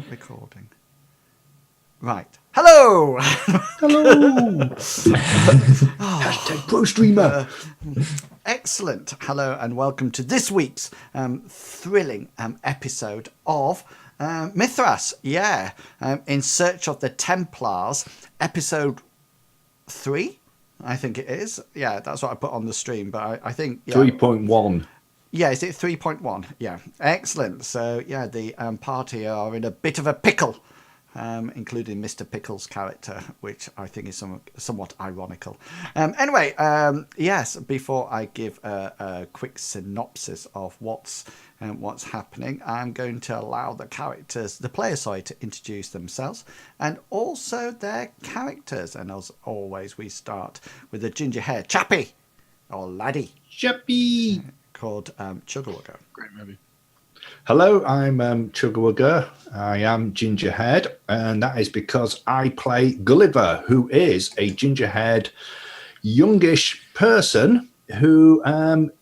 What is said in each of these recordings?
Recording. Right. Hello! Hello! Hashtag Pro Streamer. Excellent. Hello and welcome to this week's thrilling episode of Mithras. Yeah. In Search of the Templars, episode 3, I think it is. Yeah, that's what I put on the stream, but I think... Yeah. 3.1. Yeah, is it 3.1? Yeah, excellent. So, yeah, the party are in a bit of a pickle, including Mr. Pickle's character, which I think is somewhat ironical. Anyway, yes, before I give a quick synopsis of what's happening, I'm going to allow the players, to introduce themselves and also their characters. And as always, we start with the ginger hair chappy or laddie. Chappy! Called Chuggerwugger. Great movie. Hello, I'm Chuggerwugger. I am ginger-haired, and that is because I play Gulliver, who is a ginger-haired, youngish person who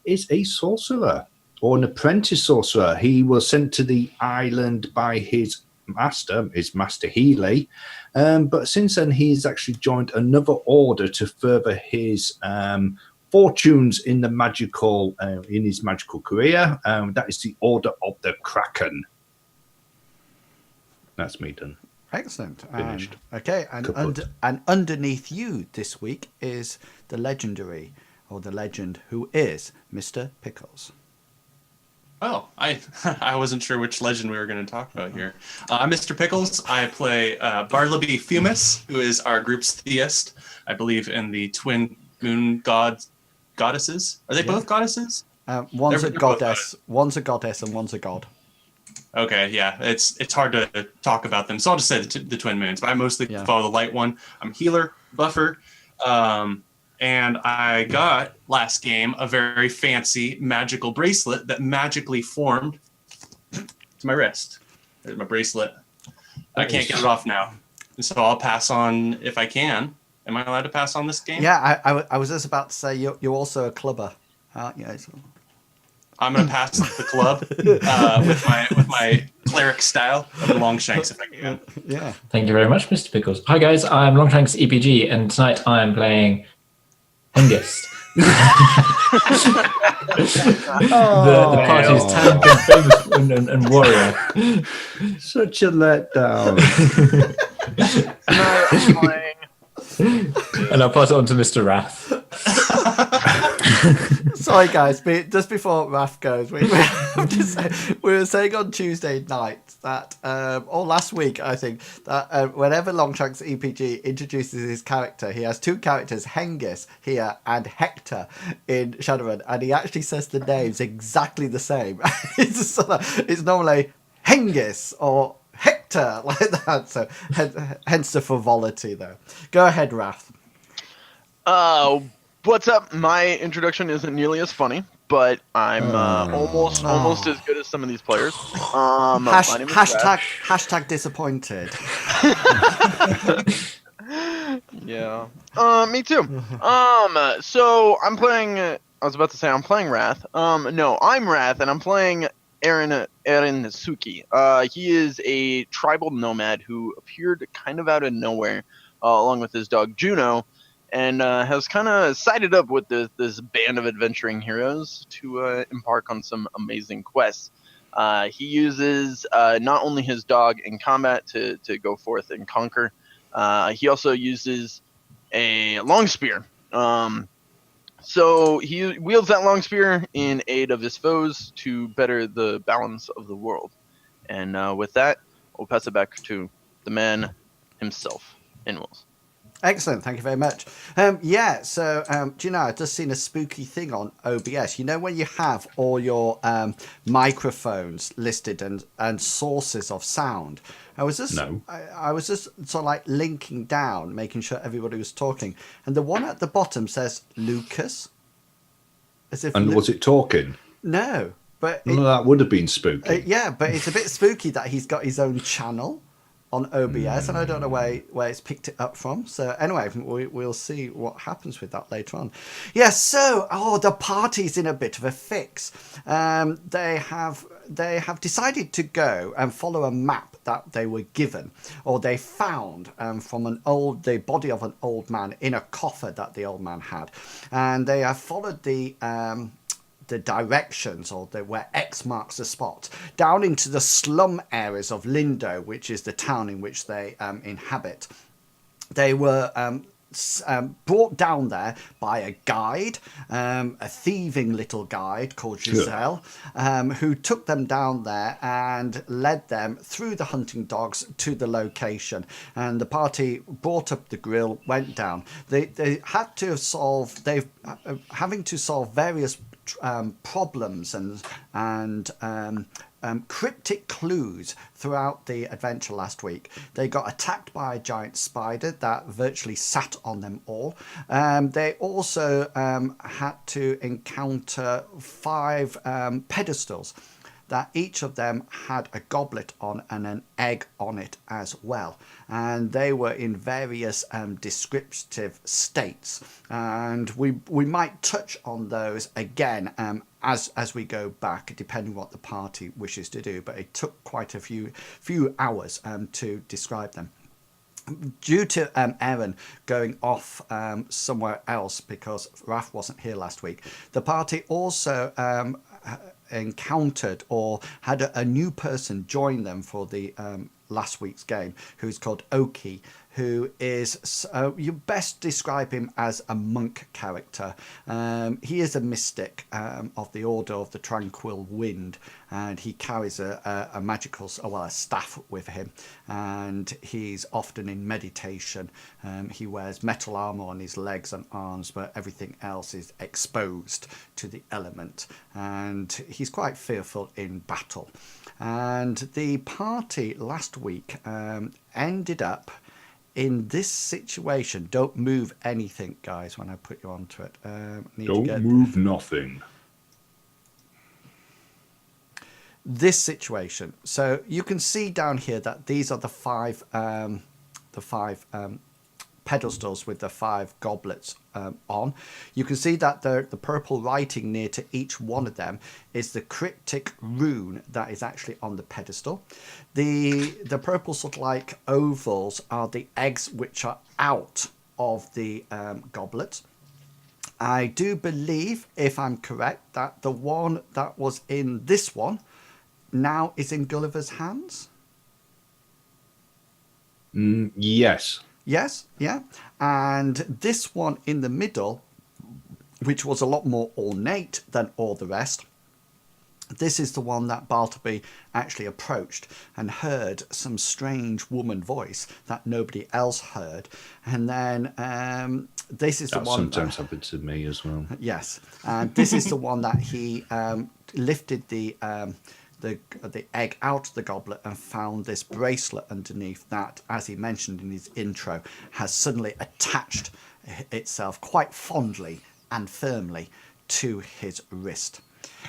is a sorcerer, or an apprentice sorcerer. He was sent to the island by his master Healy, but since then he's actually joined another order to further his fortunes in the in his magical career. That is the Order of the Kraken. That's me done. Excellent. Finished. Okay, and underneath you this week is the legendary, or the legend, who is Mr. Pickles. Oh, I wasn't sure which legend we were going to talk about here. I'm Mr. Pickles. I play Bartleby Fumus, who is our group's theist. I believe in the twin moon goddesses. Are they both goddesses? One's a goddess. One's a goddess, and one's a god. Okay, yeah, it's hard to talk about them, so I'll just say the twin moons. But I mostly follow the light one. I'm healer, buffer, and I got last game a very fancy magical bracelet that magically formed to my wrist. There's my bracelet. I can't get it off now, and so I'll pass on if I can. Am I allowed to pass on this game? Yeah, I was just about to say you're also a clubber, aren't you? I'm gonna pass the club with my cleric style of the Longshanks if I can. Yeah. Thank you very much, Mr. Pickles. Hi guys, I'm Longshanks EPG, and tonight I am playing Hengist. the party's tank and famous and warrior. Such a letdown. And I'll pass it on to Mr. Wrath. Sorry, guys, but just before Raph goes, we were saying on Tuesday night that, or last week, I think, that whenever Longshanks EPG introduces his character, he has two characters, Hengist here and Hector in Shadowrun, and he actually says the names exactly the same. It's normally Hengist or Hector, like that. So hence the frivolity, though. Go ahead, Raph. What's up? My introduction isn't nearly as funny, but I'm almost as good as some of these players. My name is hashtag disappointed. Yeah. Me too. So I'm playing. I was about to say I'm playing Wrath. No, I'm Wrath, and I'm playing Aaron Suki. He is a tribal nomad who appeared kind of out of nowhere, along with his dog Juno, and has kind of sided up with this band of adventuring heroes to embark on some amazing quests. He uses not only his dog in combat to go forth and conquer, he also uses a long spear. So he wields that long spear in aid of his foes to better the balance of the world. And with that, we'll pass it back to the man himself in Wills. Excellent, thank you very much. So do you know, I've just seen a spooky thing on OBS. You know, when you have all your microphones listed and sources of sound. I was just sort of like linking down, making sure everybody was talking, and the one at the bottom says Lucas. As if was it talking? No, but That would have been spooky. yeah, but it's a bit spooky that he's got his own channel on OBS, and I don't know where it's picked it up from. So anyway, we'll see what happens with that later on. Yeah, so the party's in a bit of a fix. They have decided to go and follow a map that they were given, or they found from the body of an old man in a coffer that the old man had, and they have followed the directions, or where X marks the spot, down into the slum areas of Lindo, which is the town in which they inhabit. They were brought down there by a guide, a thieving little guide called Giselle, who took them down there and led them through the hunting dogs to the location. And the party brought up the grill, went down. They had to solve. Having to solve various problems and cryptic clues throughout the adventure last week. They got attacked by a giant spider that virtually sat on them all. They also had to encounter 5 pedestals that each of them had a goblet on and an egg on it as well. And they were in various descriptive states. And we might touch on those again as we go back, depending what the party wishes to do. But it took quite a few hours to describe them. Due to Aaron going off somewhere else because Raph wasn't here last week, the party also encountered or had a new person join them for the last week's game, who's called Oki, who is, you best describe him as a monk character. He is a mystic of the Order of the Tranquil Wind, and he carries a magical, a staff with him, and he's often in meditation. He wears metal armor on his legs and arms, but everything else is exposed to the element, and he's quite fearful in battle. And the party last week ended up in this situation. Don't move anything, guys, when I put you onto it. Don't move nothing. This situation. So you can see down here that these are the five pedestals with the 5 goblets on. You can see that the purple writing near to each one of them is the cryptic rune that is actually on the pedestal. The purple sort of like ovals are the eggs which are out of the goblet. I do believe, if I'm correct, that the one that was in this one now is in Gulliver's hands. Yes. Yes, yeah. And this one in the middle, which was a lot more ornate than all the rest, this is the one that Bartleby actually approached and heard some strange woman voice that nobody else heard. And then this is the one sometimes happens to me as well. Yes, and this is the one that he lifted the egg out of the goblet and found this bracelet underneath that, as he mentioned in his intro, has suddenly attached itself quite fondly and firmly to his wrist.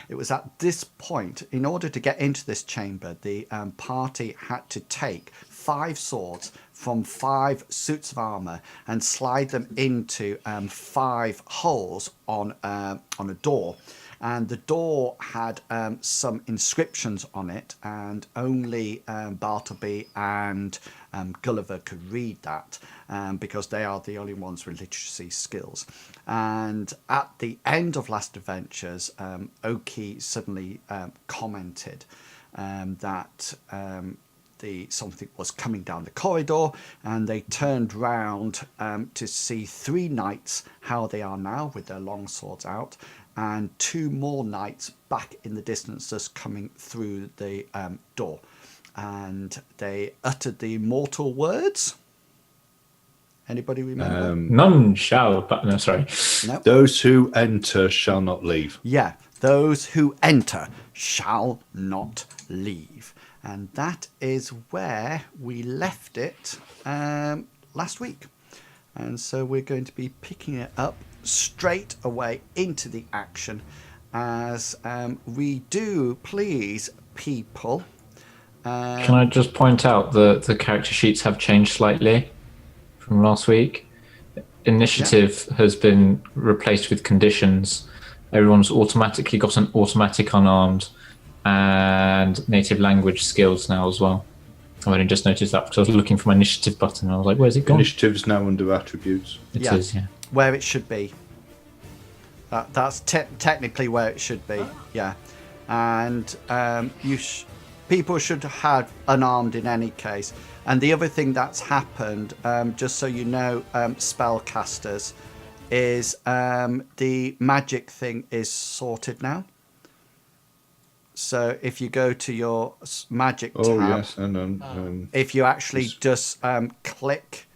It was at this point, in order to get into this chamber, the party had to take 5 swords from 5 suits of armor and slide them into 5 holes on a door. And the door had some inscriptions on it, and only Bartleby and Gulliver could read that because they are the only ones with literacy skills. And at the end of Last Adventures, Oki suddenly commented that something was coming down the corridor, and they turned round to see 3 knights, how they are now with their long swords out, and 2 more knights back in the distance just coming through the door. And they uttered the immortal words. Anybody remember? None shall, but no, sorry. No. Those who enter shall not leave. Yeah, those who enter shall not leave. And that is where we left it last week. And so we're going to be picking it up straight away into the action as we do please people. Can I just point out that the character sheets have changed slightly from last week? Initiative has been replaced with conditions. Everyone's automatically got an automatic unarmed and native language skills now as well. I've only just noticed that because I was looking for my initiative button and I was like, where's it gone? Initiative's now under attributes. It is, yeah. Where it should be. That's technically where it should be, yeah. And people should have unarmed in any case. And the other thing that's happened, just so you know, spellcasters, is the magic thing is sorted now. So if you go to your magic tab, yes, and if you actually just click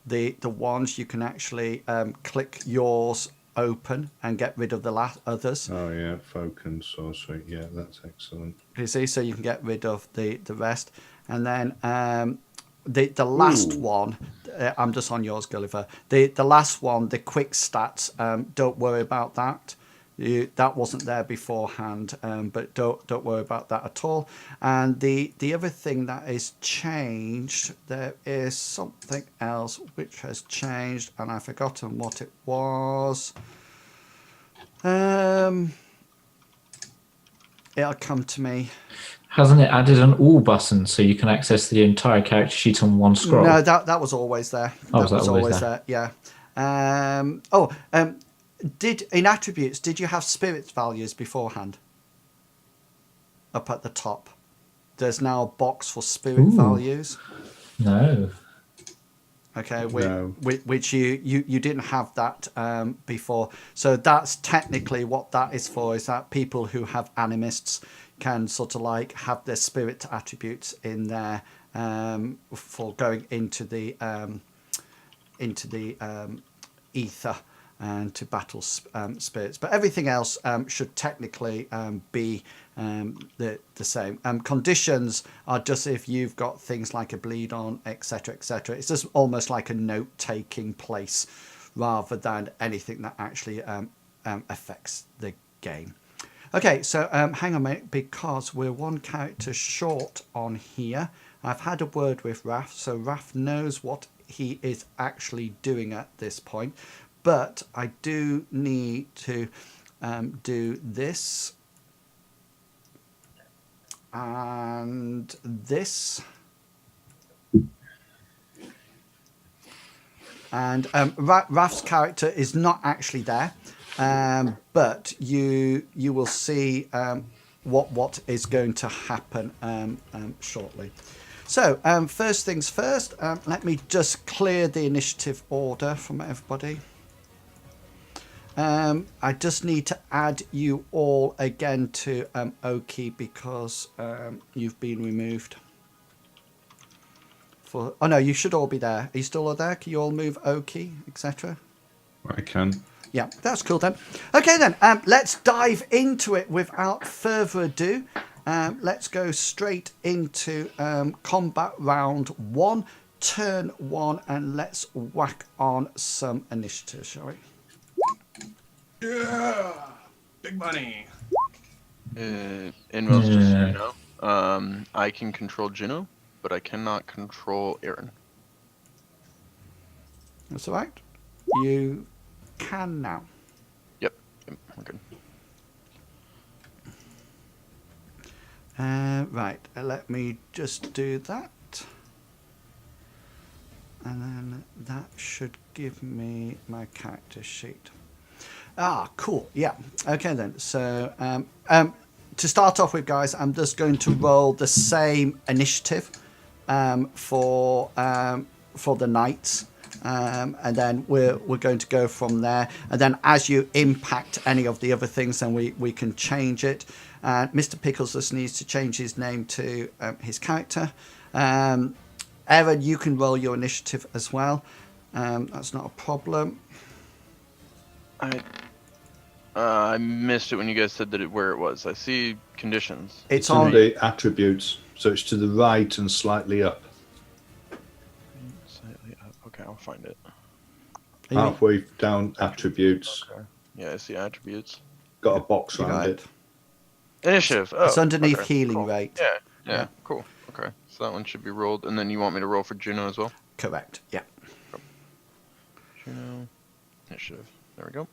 the ones, you can actually click yours open and get rid of the others. Oh yeah, folk and sorcery. Yeah, that's excellent. You see, so you can get rid of the rest, and then the last one. I'm just on yours, Gulliver. The last one, the quick stats. Don't worry about that. That wasn't there beforehand, but don't worry about that at all. And the other thing that is changed, there is something else which has changed, and I've forgotten what it was. It'll come to me. Hasn't it added an all button so you can access the entire character sheet on one scroll? No, that was always there. Oh, that was always there? Yeah. In attributes, did you have spirits values beforehand? Up at the top, there's now a box for spirit values. No. Okay, No. which you didn't have that before. So that's technically what that is for. Is that people who have animists can sort of like have their spirit attributes in there for going into the ether and to battle spirits, but everything else should technically be the same. Conditions are just if you've got things like a bleed on, etc., etc. It's just almost like a note taking place rather than anything that actually affects the game. Okay, so hang on a minute, because we're one character short on here. I've had a word with Raph, so Raph knows what he is actually doing at this point. But I do need to do this and this. And Raf's character is not actually there, but you will see what is going to happen shortly. So first things first, let me just clear the initiative order from everybody. I just need to add you all again to Oki because you've been removed. Oh no, you should all be there. Are you still all there? Can you all move Oki, etc.? I can. Yeah, that's cool then. Okay then, let's dive into it without further ado. Let's go straight into combat round 1, turn 1, and let's whack on some initiative, shall we? Yeah, big money. Inmost, just so you know, I can control Juno, but I cannot control Aaron. That's all right. You can now. Yep, we're good. Right, let me just do that. And then that should give me my character sheet. Ah, cool. Yeah. Okay then. So to start off with, guys, I'm just going to roll the same initiative for the knights, and then we're going to go from there. And then as you impact any of the other things, then we can change it. Mr. Pickles just needs to change his name to his character. Aaron, you can roll your initiative as well. That's not a problem. I missed it when you guys said where it was. I see conditions. It's on on the attributes, so it's to the right and slightly up. Slightly up. Okay, I'll find it. Halfway down attributes. Okay. Yeah, I see attributes. Got a box You around got it. Initiative. Oh, It's underneath okay, healing cool. rate. Yeah, cool. Okay, so that one should be rolled, and then you want me to roll for Juno as well? Correct. Yeah. Juno, initiative. There we go.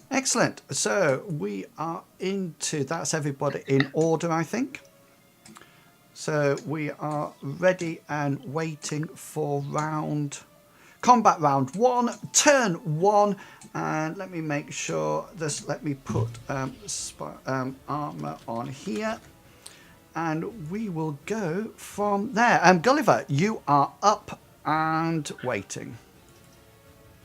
Excellent. So we are into. That's everybody in order, I think. So we are ready and waiting for combat round 1, turn 1, and let me make sure this. Let me put armor on here, and we will go from there. Gulliver, you are up and waiting.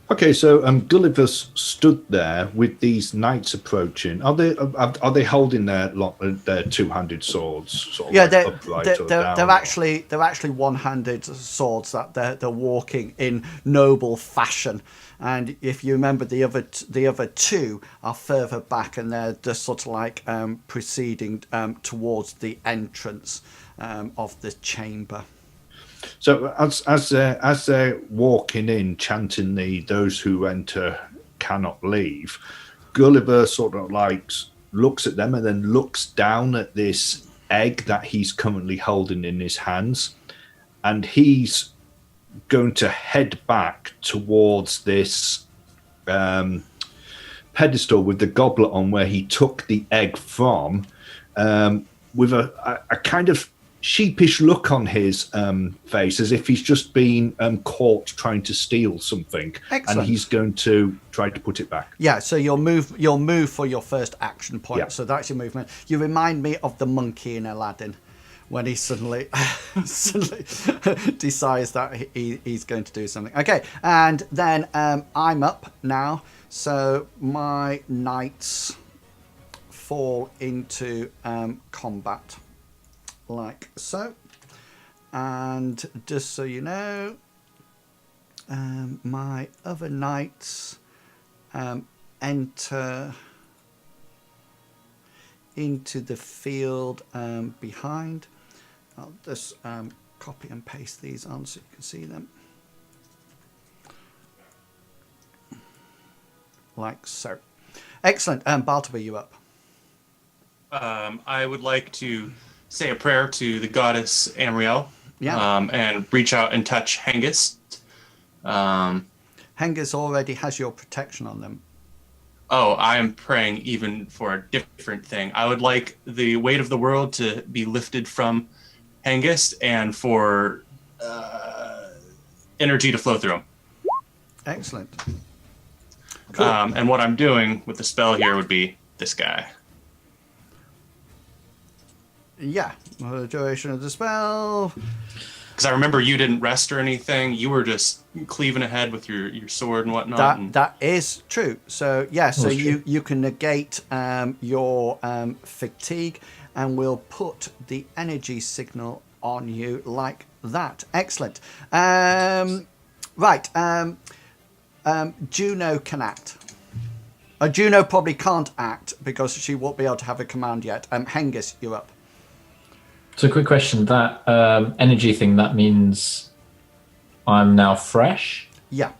Okay, so Gulliver's stood there with these knights approaching. Are they holding their two-handed swords? Sort of Yeah, like upright or down, they're actually one-handed swords that they're walking in noble fashion. And if you remember, the other two are further back, and they're just sort of like proceeding towards the entrance of the chamber. So as they're walking in, chanting "Those who enter cannot leave," Gulliver sort of like looks at them and then looks down at this egg that he's currently holding in his hands, and he's going to head back towards this pedestal with the goblet on where he took the egg from, with a kind of sheepish look on his face, as if he's just been caught trying to steal something. Excellent. And he's going to try to put it back. Yeah, so you'll move for your first action point. Yeah. So that's your movement. You remind me of the monkey in Aladdin, when he suddenly decides that he's going to do something. Okay, and then I'm up now, so my knights fall into combat. Like so, and just so you know, my other knights enter into the field behind. I'll just copy and paste these on so you can see them. Like so. Excellent. Baltaba, you up? I would like to say a prayer to the goddess Amriel, Yeah. and reach out and touch Hengist. Hengist already has your protection on them. Oh, I am praying even for a different thing. I would like the weight of the world to be lifted from Hengist, and for energy to flow through him. Excellent. Cool. And what I'm doing with the spell here would be this guy. Yeah, the duration of the spell. Because I remember you didn't rest or anything. You were just cleaving ahead with your sword and whatnot. That is true. So yeah, so That's true. you can negate your fatigue, and we'll put the energy signal on you like that. Excellent. Right. Juno can act. Juno probably can't act because she won't be able to have a command yet. Hengist, you're up. So, quick question: that energy thing, that means I'm now fresh. Yeah.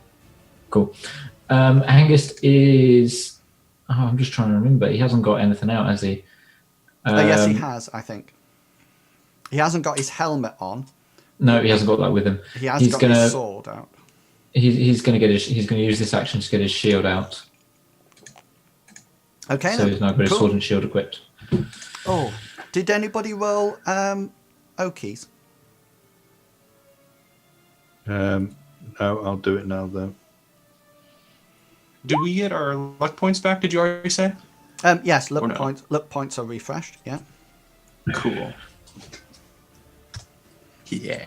Cool. Hengist is. Oh, I'm just trying to remember. He hasn't got anything out, has he? Yes, he has. I think he hasn't got his helmet on. No, he hasn't got that with him. He has got his sword out. He's going to use this action to get his shield out. Okay. So then. he's now got his Cool. sword and shield equipped. Oh, did anybody roll Okies? No, I'll do it now though. Did we get our luck points back? Did you already say? Yes, Or no? luck points are refreshed. Yeah. Cool. Yeah.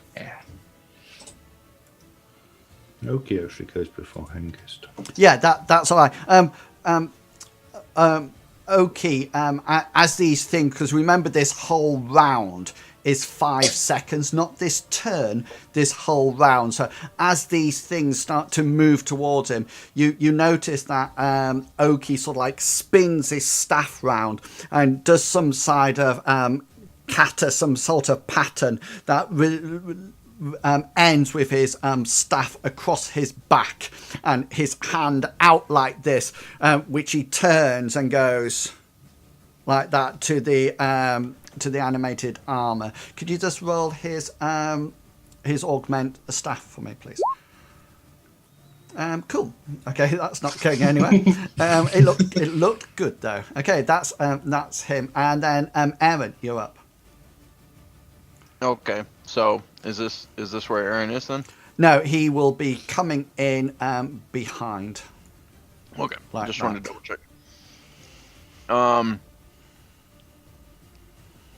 Oki actually goes before Hengist. Yeah, that's all right. Oki, as these things, because remember this whole round is 5 seconds, not this turn, this whole round. So as these things start to move towards him, you notice that Oki sort of like spins his staff round and does some side of kata, some sort of pattern that ends with his staff across his back and his hand out like this, which he turns and goes like that to the animated armor. Could you just roll his augment staff for me, please? Cool. Okay, that's not going anywhere. It looked good though. Okay, that's him. And then Aaron, you're up. Okay, so is this where Aaron is then? No, he will be coming in behind. Okay, Like just that. wanted to double check.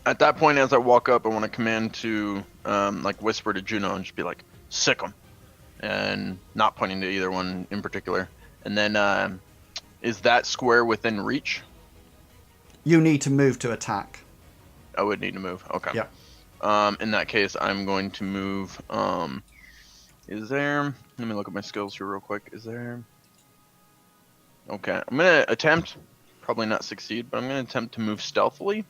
At that point, as I walk up, I want to command to like whisper to Juno and just be like, "Sick 'em," and not pointing to either one in particular. And then, is that square within reach? You need to move to attack. I would need to move. Okay. Yeah. In that case, I'm going to move. Is there? Let me look at my skills here real quick. Is there? Okay, I'm gonna attempt. Probably not succeed, but I'm gonna attempt to move stealthily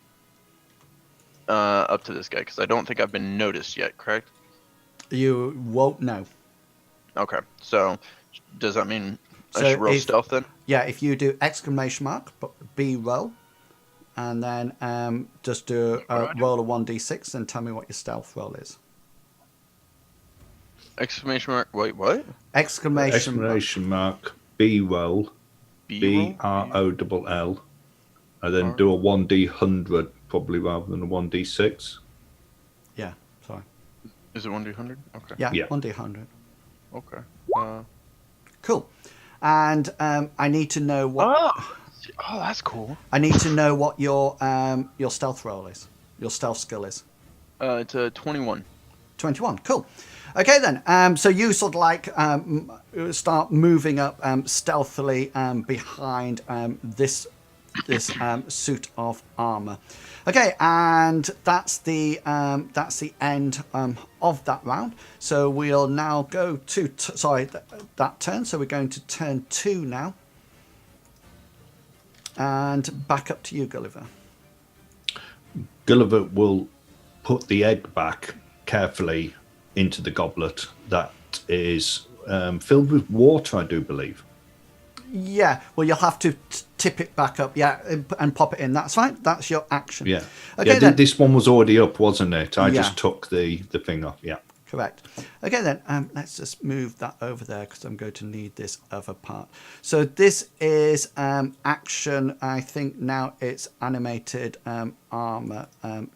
up to this guy because I don't think I've been noticed yet. Correct? You won't know. Okay. So, does that mean I So should roll stealth then? Yeah, if you do exclamation mark, but B roll, and then just do roll a 1d6 and tell me what your stealth roll is. Exclamation mark. Wait, what? Exclamation mark. B roll. BROLL. And then do a 1d100 probably rather than a 1d6. Yeah, sorry. Is it 1d100? Okay. Yeah, Yeah. 1d100. Okay. Cool. And I need to know what. Oh, that's cool. I need to know what your stealth roll is. Your stealth skill is. It's a 21. 21. Cool. Okay then. So you sort of like start moving up stealthily behind this suit of armor. Okay, and that's the end of that round. So we'll now go to that turn. So we're going to turn 2 now, and back up to you, Gulliver. Gulliver will put the egg back carefully into the goblet that is filled with water, I do believe. Yeah, well, you'll have to tip it back up, and pop it in. That's fine. That's your action. Yeah. Okay, yeah, then. this one was already up, wasn't it? I Yeah. just took the thing off. Yeah. Correct. Okay, then let's just move that over there because I'm going to need this other part. So this is action. I think now it's animated armor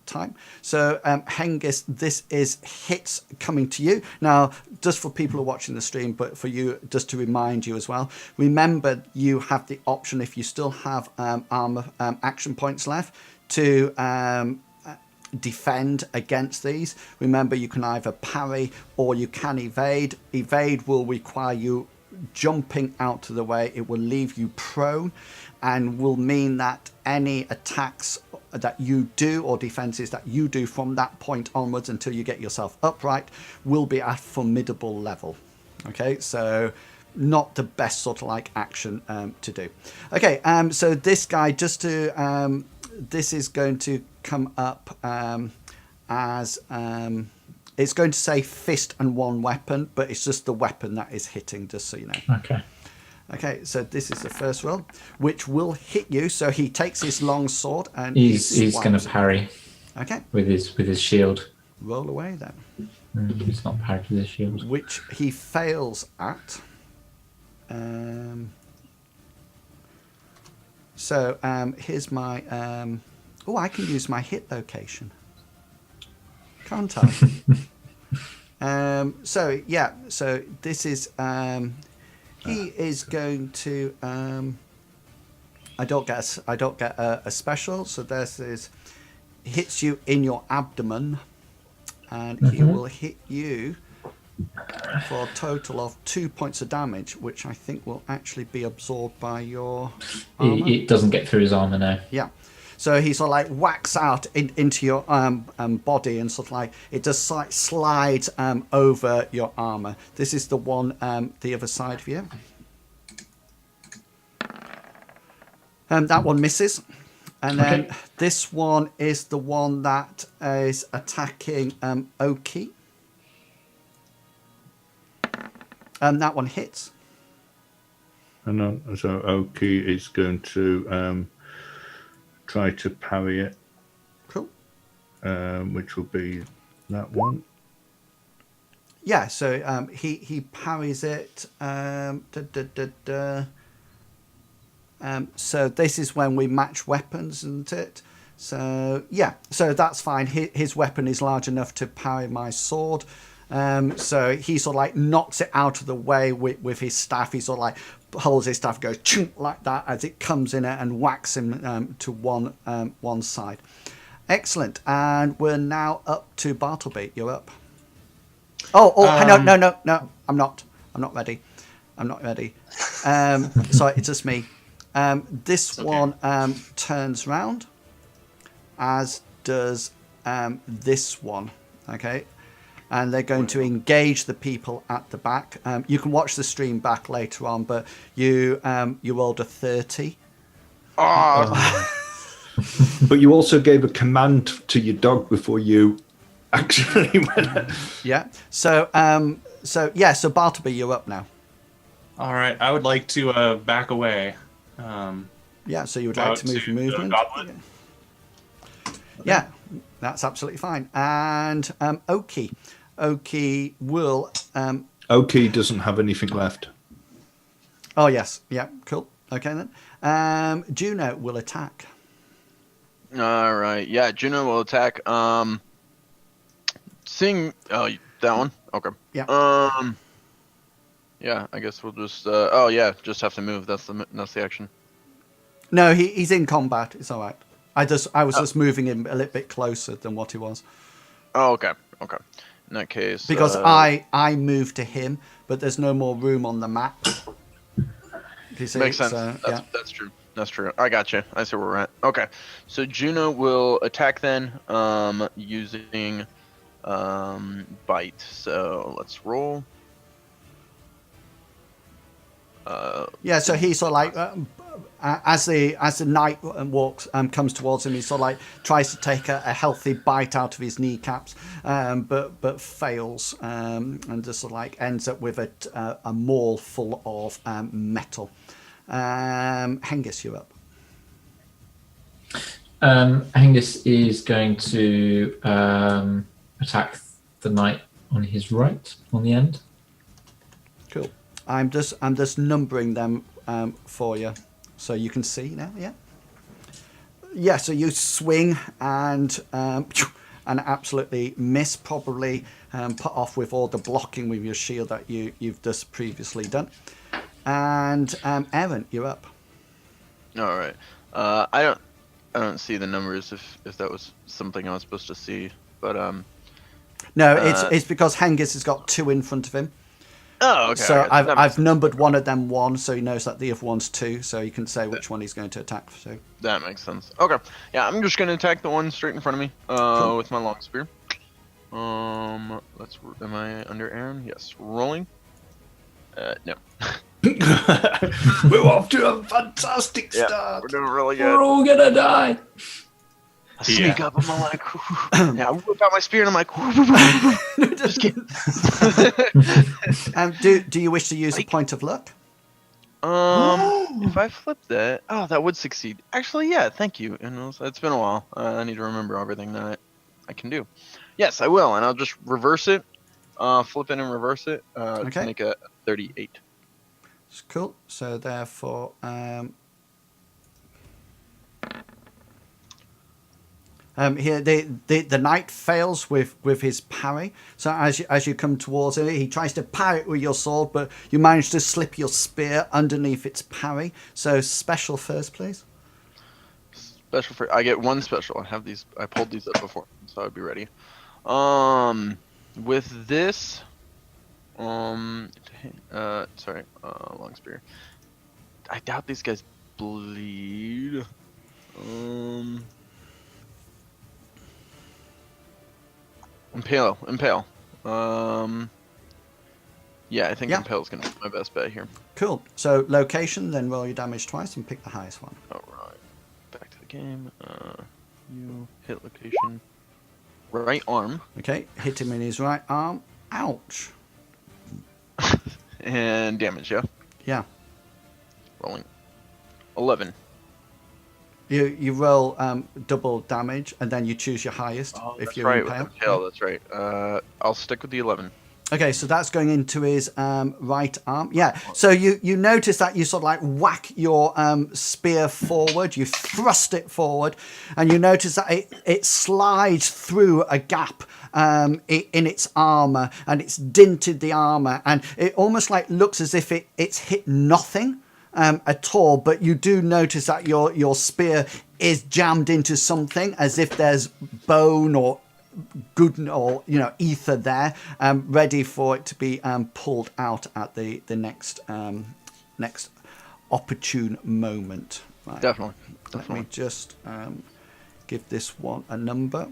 time. So Hengist, this is hits coming to you. Now, just for people who are watching the stream, but for you, just to remind you as well, remember you have the option if you still have armor action points left to defend against these. Remember, you can either parry or you can evade. Evade will require you jumping out of the way. It will leave you prone and will mean that any attacks that you do or defenses that you do from that point onwards until you get yourself upright will be at formidable level. Okay, so not the best sort of like action to do. Okay, so this guy, just to this is going to come up as it's going to say fist and one weapon, but it's just the weapon that is hitting, just so you know. Okay, so this is the first roll, which will hit you. So he takes his long sword and he's going to parry. Okay, with his shield. Roll away then. It's not parried with his shield, which he fails at. So here's my I can use my hit location, can't I? So this is he is going to I don't get a special, so this is hits you in your abdomen, and he will hit you for a total of 2 points of damage, which I think will actually be absorbed by your armor. It doesn't get through his armor now. Yeah. So he sort of like whacks out into your body, and sort of like it just like slides over your armor. This is the one the other side of you. That one misses. And then this one is the one that is attacking Oki. That one hits. And so Oki is going to try to parry it. Cool. Which will be that one. Yeah, so he parries it. So this is when we match weapons, isn't it? So yeah, so that's fine. His weapon is large enough to parry my sword. So he sort of like knocks it out of the way with his staff. He sort of like holds his staff, goes chunk like that as it comes in and whacks him to one side. Excellent. And we're now up to Bartleby. You're up. No, I'm not ready. I'm not ready. Sorry, it's just me. This one turns round, as does this one. Okay. And they're going to engage the people at the back. You can watch the stream back later on, but you rolled a 30. Oh. But you also gave a command to your dog before you actually went. Yeah. So Bartleby, you're up now. All right. I would like to back away. Yeah. So you would like to move your movement. Yeah. That's absolutely fine. And Oki will. Oki doesn't have anything left. Oh yes, yeah, cool. Okay then. Juno will attack. All right, yeah, Juno will attack. Seeing that one. Okay. Yeah. Yeah, I guess we'll just. Just have to move. That's the action. No, he's in combat. It's all right. I was just moving him a little bit closer than what he was. Oh, okay. Okay. In that case, because I moved to him, but there's no more room on the map. You see? Makes sense. That's true. That's true. I got you. I see where we're at. Okay. So Juno will attack then, using bite. So let's roll. Yeah. So he's sort of like. As the knight comes towards him, he sort of like tries to take a healthy bite out of his kneecaps, but fails, and just sort of like ends up with a maul full of metal. Hengist, you're up. Hengist is going to attack the knight on his right, on the end. Cool. I'm just numbering them for you. So you can see now, yeah? Yeah, so you swing and absolutely miss, probably put off with all the blocking with your shield that you've just previously done. And Aaron, you're up. All right. I don't see the numbers if that was something I was supposed to see, but No, it's because Hengist has got 2 in front of him. Oh, okay. So I've numbered one of them 1, so he knows that the other one's 2, so you can say which one he's going to attack. So that makes sense. Okay, yeah, I'm just going to attack the one straight in front of me cool. with my long spear. Am I under Aaron? Yes. Rolling. No. We're off to a fantastic start. Yeah, we're doing really good. We're all gonna die. I sneak up, I'm like, yeah, I whip out my spear and I'm like, just kidding. Do you wish to use a point of luck? If I flip that, that would succeed. Actually, yeah, thank you. And it's been a while. I need to remember everything that I can do. Yes, I will, and I'll just reverse it, flip it and reverse it to make a 38. Cool. So therefore, here the knight fails with his parry. So as you come towards him, he tries to parry it with your sword, but you manage to slip your spear underneath its parry. So special first, please. Special for I get 1 special. I have these. I pulled these up before, so I'd be ready. With this, Long spear. I doubt these guys bleed. Impale. Yeah, I think Impale's gonna be my best bet here. Cool. So location, then roll your damage twice and pick the highest one. Alright. Back to the game. You hit location. Right arm. Okay, hit him in his right arm. Ouch. And damage, yeah? Yeah. Rolling. 11. You roll double damage and then you choose your highest if you're impaled. Impale, that's right. I'll stick with the 11. Okay, so that's going into his right arm. Yeah, so you notice that you sort of like whack your spear forward, you thrust it forward, and you notice that it slides through a gap in its armour, and it's dinted the armour, and it almost like looks as if it's hit nothing at all, but you do notice that your spear is jammed into something, as if there's bone or good or ether there, ready for it to be pulled out at the next opportune moment. Right. Definitely. Let me just give this one a number,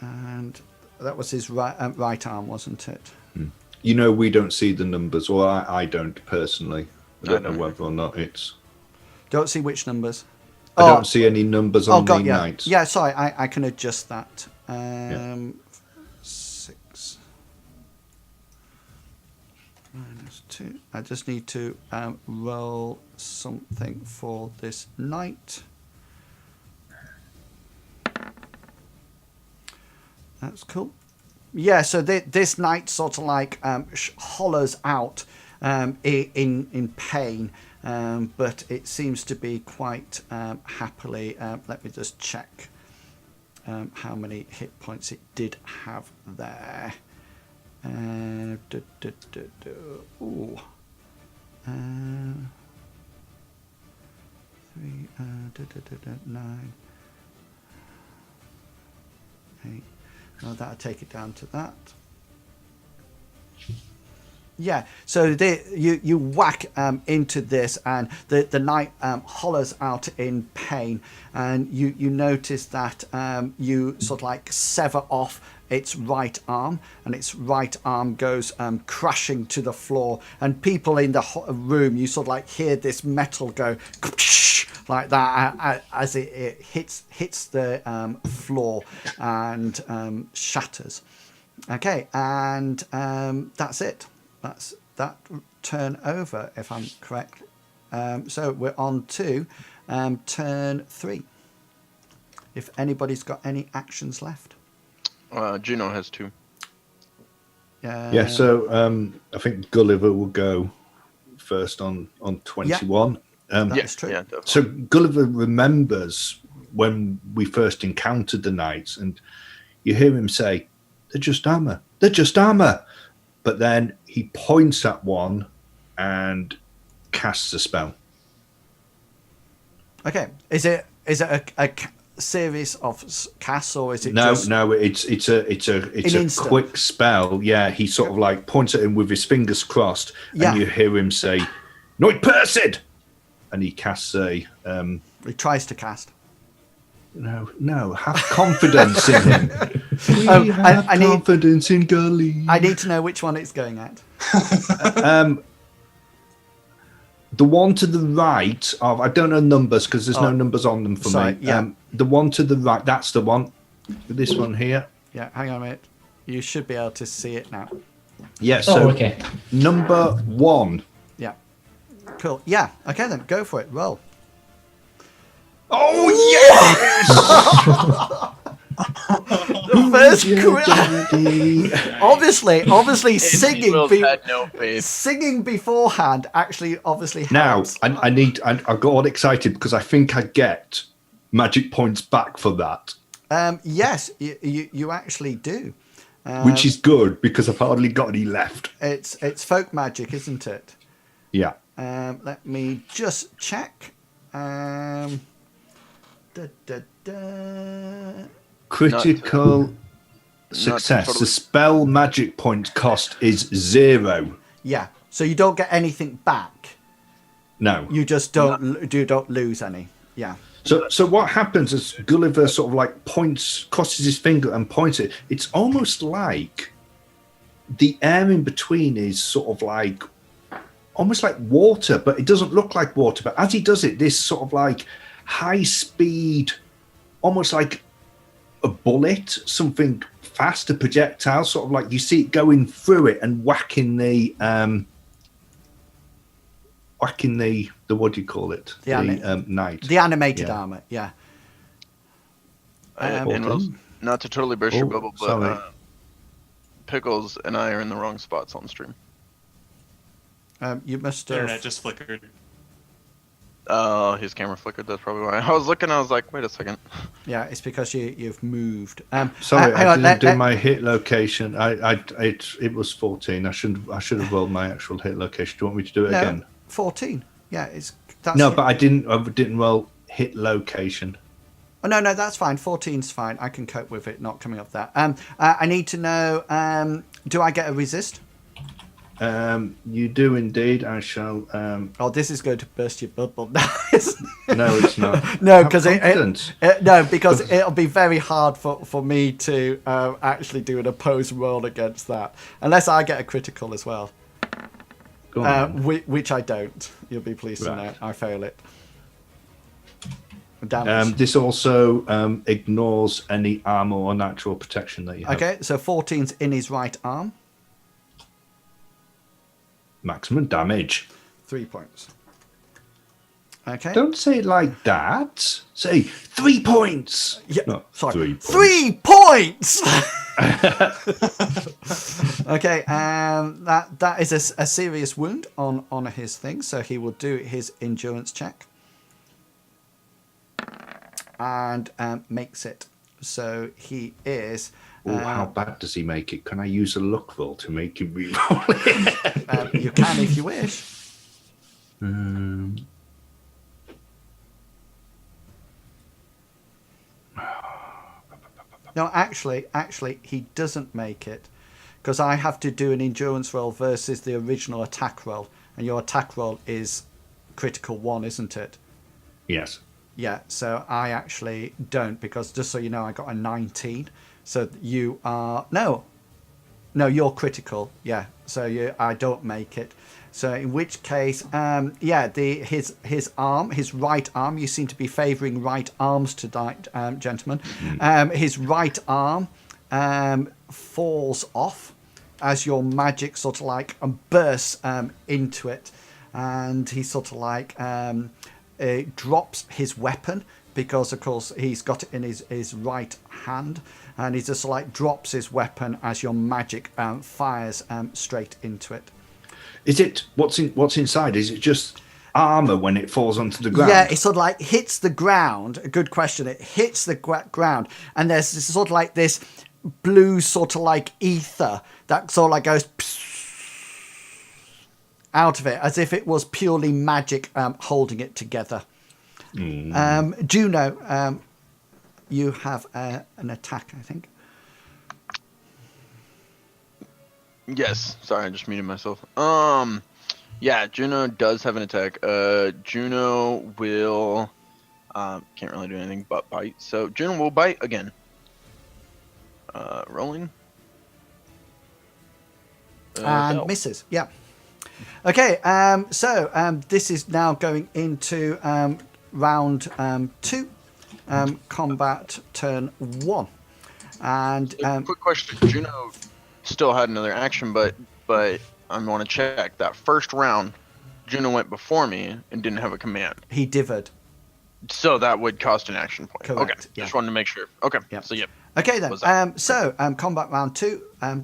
and that was his right arm, wasn't it? We don't see the numbers, or I don't personally. I don't know whether or not it's. Don't see which numbers. I don't see any numbers on the knights. Yeah, sorry, I can adjust that. 6 minus 2. I just need to roll something for this knight. That's cool. Yeah, so this knight sort of like hollers out in pain. But it seems to be quite happily. Let me just check how many hit points it did have there. 9. No, that'll take it down to that. Yeah, so you whack into this, and the knight hollers out in pain, and you notice that you sort of like sever off its right arm, and its right arm goes crashing to the floor, and people in the room, you sort of like hear this metal go like that as it hits the floor and shatters. Okay, and that's it. That's that turn over, if I'm correct. So we're on to turn 3. If anybody's got any actions left. Juno has 2. So I think Gulliver will go first on 21. That's true. Yeah, definitely. So Gulliver remembers when we first encountered the knights, and you hear him say, "They're just armor. They're just armor." But then he points at one and casts a spell. Okay, is it a series of casts, or is it No, it's a quick spell. Yeah, he sort of like points at him with his fingers crossed, and you hear him say, "Noit Persid," and he casts a. He tries to cast. No, have confidence in him. We have confidence in Gully. I need to know which one it's going at. The one to the right of, I don't know numbers because there's no numbers on them for me. Yeah. The one to the right, that's the one. This one here. Yeah, hang on a minute. You should be able to see it now. Yeah, so number 1. Yeah. Cool. Yeah, okay then, go for it. Roll. Oh, yes! The first obviously singing beforehand actually obviously helps. Now I got all excited because I think I get magic points back for that. Yes, you actually do. Which is good because I've hardly got any left. It's folk magic, isn't it? Yeah. Let me just check. Critical Success. totally- The spell magic point cost is 0. Yeah. So you don't get anything back. No. You just don't lose any. Yeah. So what happens is Gulliver sort of like crosses his finger and points it. It's almost like the air in between is sort of like almost like water, but it doesn't look like water. But as he does it, this sort of like high speed, almost like a bullet, something fast, a projectile, sort of like you see it going through it and whacking the what do you call it? The knight. The animated armor. Yeah. and not to totally burst your bubble, but sorry. Pickles and I are in the wrong spots on stream. You must Internet have. just flickered. Oh, his camera flickered. That's probably why. I was looking. I was like, wait a second. Yeah, it's because you've moved. Sorry, hang I on, didn't do my hit location. It was 14. I should have rolled my actual hit location. Do you want me to do it No, again? 14. Yeah, that's No, it. but I didn't roll hit location. Oh, no, that's fine. 14's fine. I can cope with it not coming up there. I need to know, do I get a resist? You do indeed. I shall. Oh, this is going to burst your bubble now, isn't it? No, it's not. No, Have because confidence. because it'll be very hard for me to actually do an opposed roll against that, unless I get a critical as well. Go on. Which I don't. You'll be pleased to know Right. I fail it. Damage. This also ignores any armor or natural protection that you have. Okay, so 14's in his right arm. Maximum damage. 3 points. Okay. Don't say it like that. Say 3 points. Yeah, No, sorry. 3 points. 3 points. Okay, that is a serious wound on his thing, so he will do his endurance check and makes it. So he is. Oh, how bad does he make it? Can I use a luck roll to make him re-roll it? You can if you wish. No, actually, he doesn't make it because I have to do an endurance roll versus the original attack roll, and your attack roll is critical 1, isn't it? Yes. Yeah, so I actually don't, because just so you know, I got a 19. So you are no, you're critical. Yeah, so I don't make it. So in which case, his arm, his right arm. You seem to be favouring right arms tonight, gentlemen. His right arm falls off as your magic sort of like bursts into it, and he sort of like drops his weapon, because of course he's got it in his right hand, and he just like drops his weapon as your magic fires straight into it. Is it what's inside? Is it just armor when it falls onto the ground? Yeah, it sort of like hits the ground. A good question. It hits the ground, and there's this sort of like this blue sort of like ether that sort of like goes out of it, as if it was purely magic holding it together. Juno, you have an attack, I think. Yes. Sorry, I just muted myself. Yeah, Juno does have an attack. Juno will can't really do anything but bite. So Juno will bite again. Rolling. And fail. misses. Yeah. Okay. So this is now going into round 2, combat turn 1, and Quick question: Juno still had another action, but I want to check that first round. Juno went before me and didn't have a command, he divered. so that would cost an action point. Correct, Okay, yeah. just wanted to make sure. Okay, Yeah. so yep. Okay then. Was that- So combat round 2,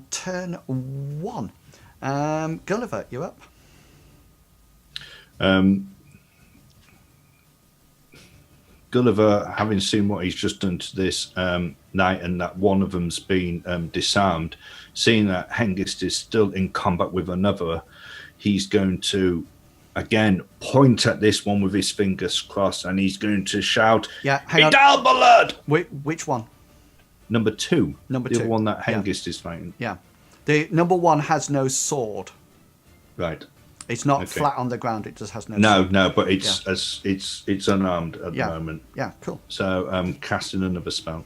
turn 1. Gulliver, you're up. Gulliver, having seen what he's just done to this knight, and that one of them's been disarmed, seeing that Hengist is still in combat with another, he's going to again point at this one with his fingers crossed, and he's going to shout, Yeah, hang on. "Idalbalad!" Which one? Number 2. Number the 2. other one that Hengist is fighting. Yeah. The number 1 has no sword. Right. It's not Okay. flat on the ground. It just has no sword. No, but it's unarmed at the moment. Yeah, cool. So casting another spell.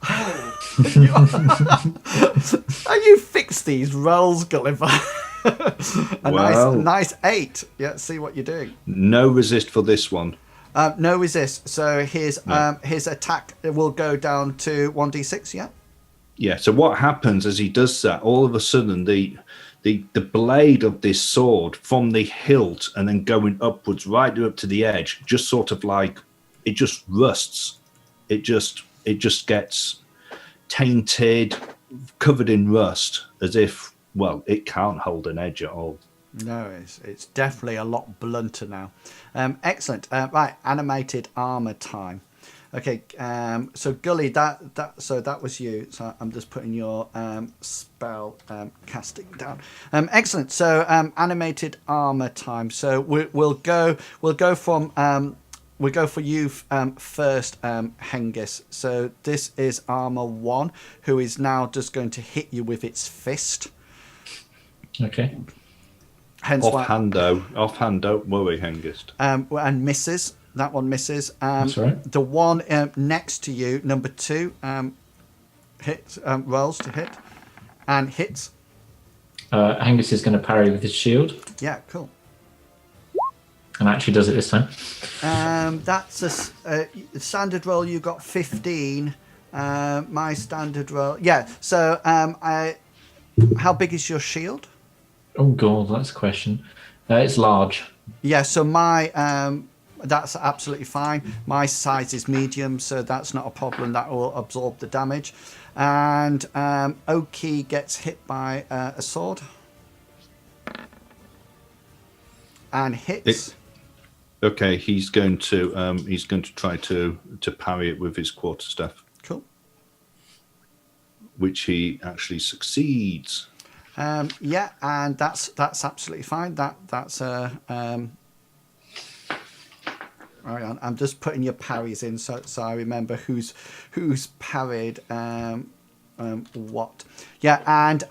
How you fix these rolls, Gulliver? Nice 8. Yeah, see what you're doing. No resist for this one. No resist. So his attack will go down to 1d6. Yeah. Yeah. So what happens as he does that? All of a sudden, the blade of this sword from the hilt and then going upwards right up to the edge, just sort of like it just rusts. It just gets tainted, covered in rust, as if it can't hold an edge at all. No, it's definitely a lot blunter now. Excellent. Right, animated armor time. Okay, so Gully, that was you. So I'm just putting your spell casting down. Excellent. So animated armor time. So we'll go for you first, Hengist. So this is armor 1, who is now just going to hit you with its fist. Okay. Hence Offhand, don't worry, Hengist. And misses. That one misses. That's right. The one next to you, number 2, hits, rolls to hit, and hits. Angus is going to parry with his shield, Yeah, cool. and actually does it this time. That's a standard roll. You got 15. My standard roll. Yeah. So how big is your shield? Oh god, that's a question. It's large. Yeah. So my that's absolutely fine. My size is medium, so that's not a problem. That will absorb the damage. And Oki gets hit by a sword and hits. Okay, he's going to try to parry it with his quarterstaff. Cool. Which he actually succeeds. Yeah, and that's absolutely fine. That's I'm just putting your parries in so I remember who's parried what. Yeah, and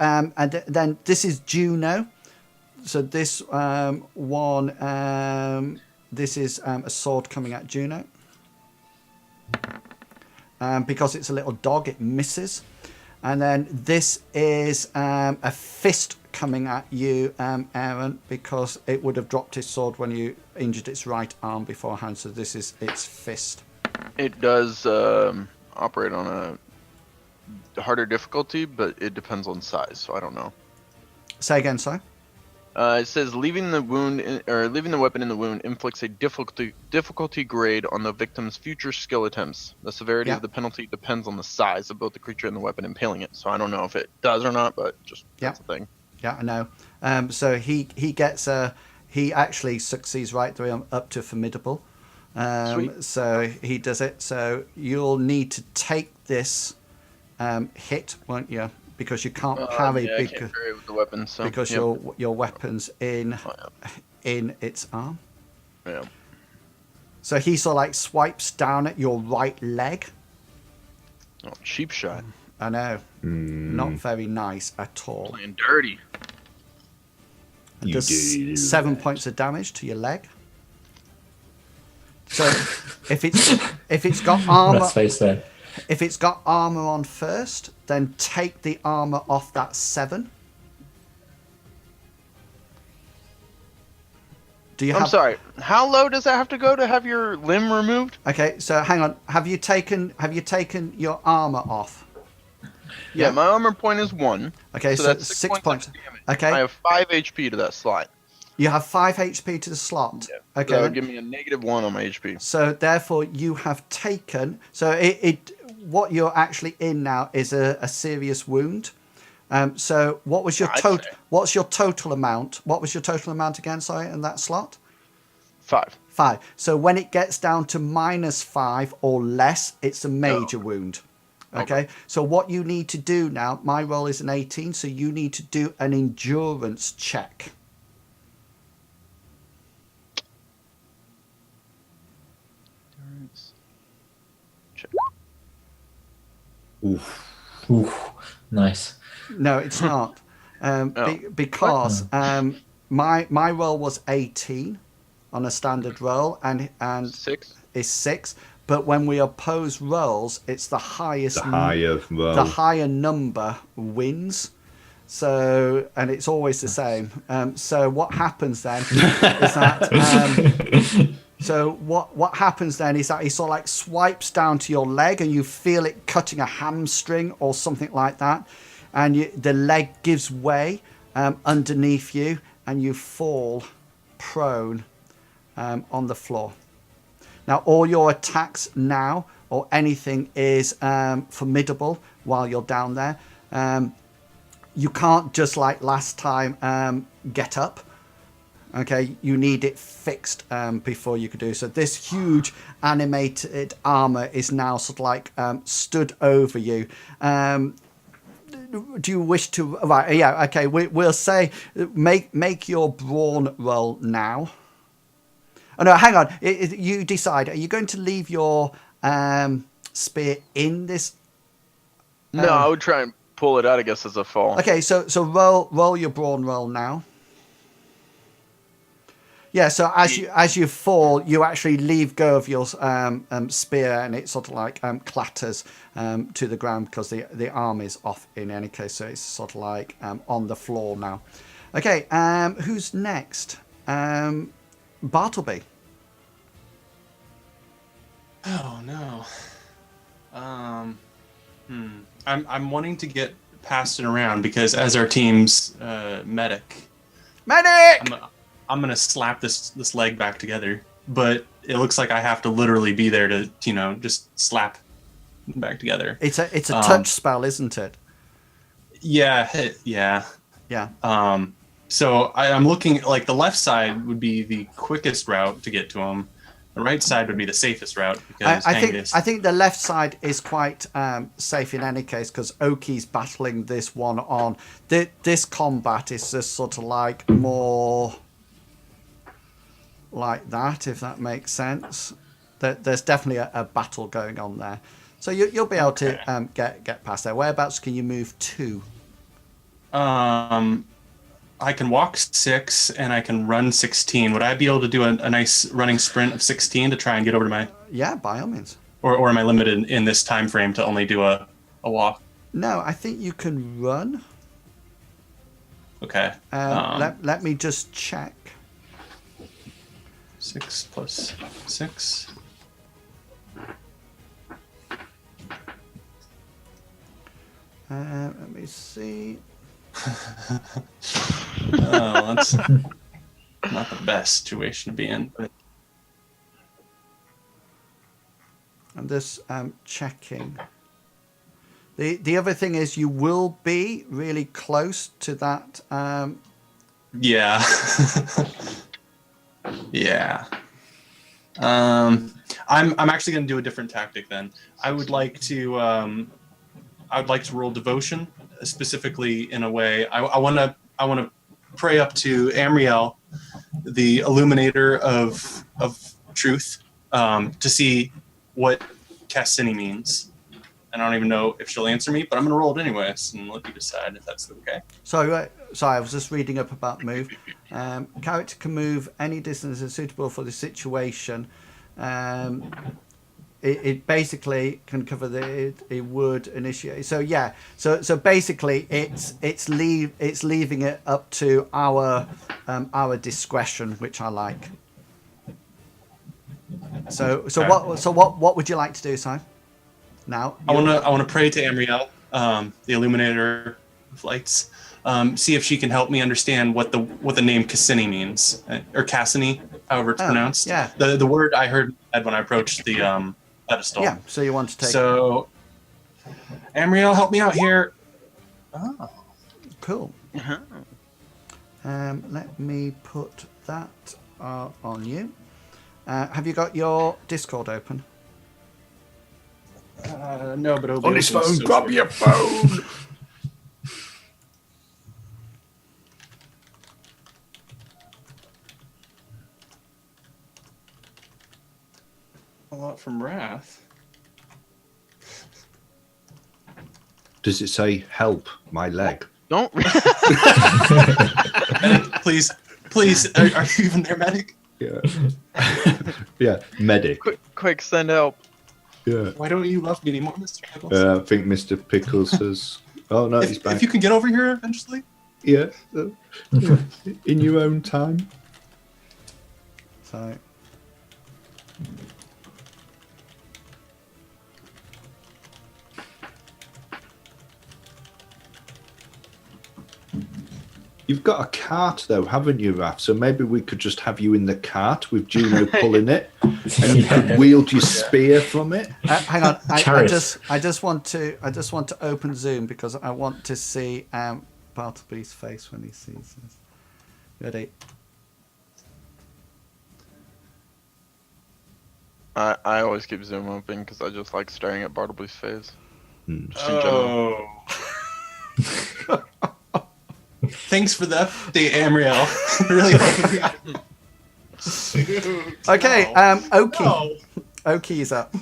then this is Juno. So this one this is a sword coming at Juno. Because it's a little dog, it misses. And then this is a fist coming at you, Aaron, because it would have dropped his sword when you injured its right arm beforehand. So this is its fist. It does operate on a harder difficulty, but it depends on size, so I don't know. Say again, sorry. It says leaving the weapon in the wound inflicts a difficulty grade on the victim's future skill attempts. The severity of the penalty depends on the size of both the creature and the weapon impaling it. So I don't know if it does or not, but that's the thing. Yeah, I know. So he gets he actually succeeds right through up to formidable. Sweet. So he does it. So you'll need to take this hit, won't you? Because you can't parry I can't parry with the weapon, so because your weapon's in its arm. Yeah. So he sort of like swipes down at your right leg. Oh, cheap shot. I know. Not very nice at all. Playing dirty. Does 7 points of damage to your leg. So if it's got armor, Let's face it. if it's got armor on first, then take the armor off that 7. I'm sorry. How low does that have to go to have your limb removed? Okay, so hang on. Have you taken your armor off? Yeah, my armor point is 1. Okay, so that's 6 points. of damage. Okay. I have 5 HP to that slot. You have 5 HP to the slot. Yeah. Okay. So that would give me a -1 on my HP. So therefore, you have taken. So what you're actually in now is a serious wound. So what was your total? What's your total amount? What was your total amount again? Sorry, in that slot. 5. 5. So when it gets down to -5 or less, it's a major wound. Okay. So what you need to do now, my roll is an 18, so you need to do an endurance check. Oof. Ooh, nice. No, it's not. Because my roll was 18 on a standard roll, and 6. is 6. But when we oppose rolls, it's the highest. The higher number wins. So, and it's always the same. So what happens then is that. So what happens then is that he sort of like swipes down to your leg, and you feel it cutting a hamstring or something like that, and the leg gives way underneath you, and you fall prone on the floor. Now, all your attacks now or anything is formidable while you're down there. You can't just like last time get up. Okay, you need it fixed before you could do so. This huge animated armor is now sort of like stood over you. Do you wish to? Right, yeah, okay. We'll say make your brawn roll now. Oh no, hang on. You decide. Are you going to leave your spear in this? No, I would try and pull it out, I guess, as a fall. Okay, so roll your brawn roll now. Yeah, so as you fall, you actually leave go of your spear, and it sort of like clatters to the ground because the arm is off in any case. So it's sort of like on the floor now. Okay, who's next? Bartleby. Oh no. I'm wanting to get passed it around because as our team's medic. I'm gonna slap this leg back together, but it looks like I have to literally be there to just slap back together. It's a touch spell, isn't it? Yeah. Yeah. So I'm looking like the left side would be the quickest route to get to him. The right side would be the safest route because I think the left side is quite safe in any case because Oki's battling this one on. This combat is just sort of like more like that, if that makes sense. There's definitely a battle going on there, so you'll be able to get past there. Whereabouts can you move to? I can walk 6 and I can run 16. Would I be able to do a nice running sprint of 16 to try and get over to my? Yeah, by all means. Or am I limited in this time frame to only do a walk? No, I think you can run. Okay. Let me just check. 6 plus 6. Let me see. Oh, that's not the best situation to be in. But I'm just checking. The other thing is you will be really close to that. Yeah. Yeah. I'm actually going to do a different tactic then. I would like to roll devotion, specifically in a way. I want to pray up to Amriel, the illuminator of truth, to see what Cassini means. And I don't even know if she'll answer me, but I'm going to roll it anyways and let you decide if that's okay. Sorry, I was just reading up about move. Character can move any distance that's suitable for the situation. It basically can cover it would initiate. So yeah, so basically it's leaving it up to our discretion, which I like. So Okay. what would you like to do, Si? Now I want to pray to Amriel, the illuminator of lights. See if she can help me understand what the name Cassini means, or Cassini, however it's pronounced. Yeah. The word I heard when I approached the pedestal. Yeah. So you want to take. So, Amriel, help me out here. Oh. Cool. Let me put that on you. Have you got your Discord open? No, but it'll on be his open phone. so Grab soon. your phone. A lot from Wrath. Does it say help my leg? Don't. Please, are you even there, medic? Yeah. Yeah, medic. Quick, send help. Yeah. Why don't you love me anymore, Mr. Pickles? I think Mr. Pickles has. Oh no, he's back. If you can get over here eventually. Yeah. In your own time. So. You've got a cart though, haven't you, Raph? So maybe we could just have you in the cart with Juno pulling it, and you could wield your spear from it. Hang on, I Chariot. just want to open Zoom because I want to see Bartleby's face when he sees this. Ready? I always keep Zoom open because I just like staring at Bartleby's face. Just in general. Oh. Thanks for the update, Amriel. Really helping me out. Okay, Oki. No. Oki's up.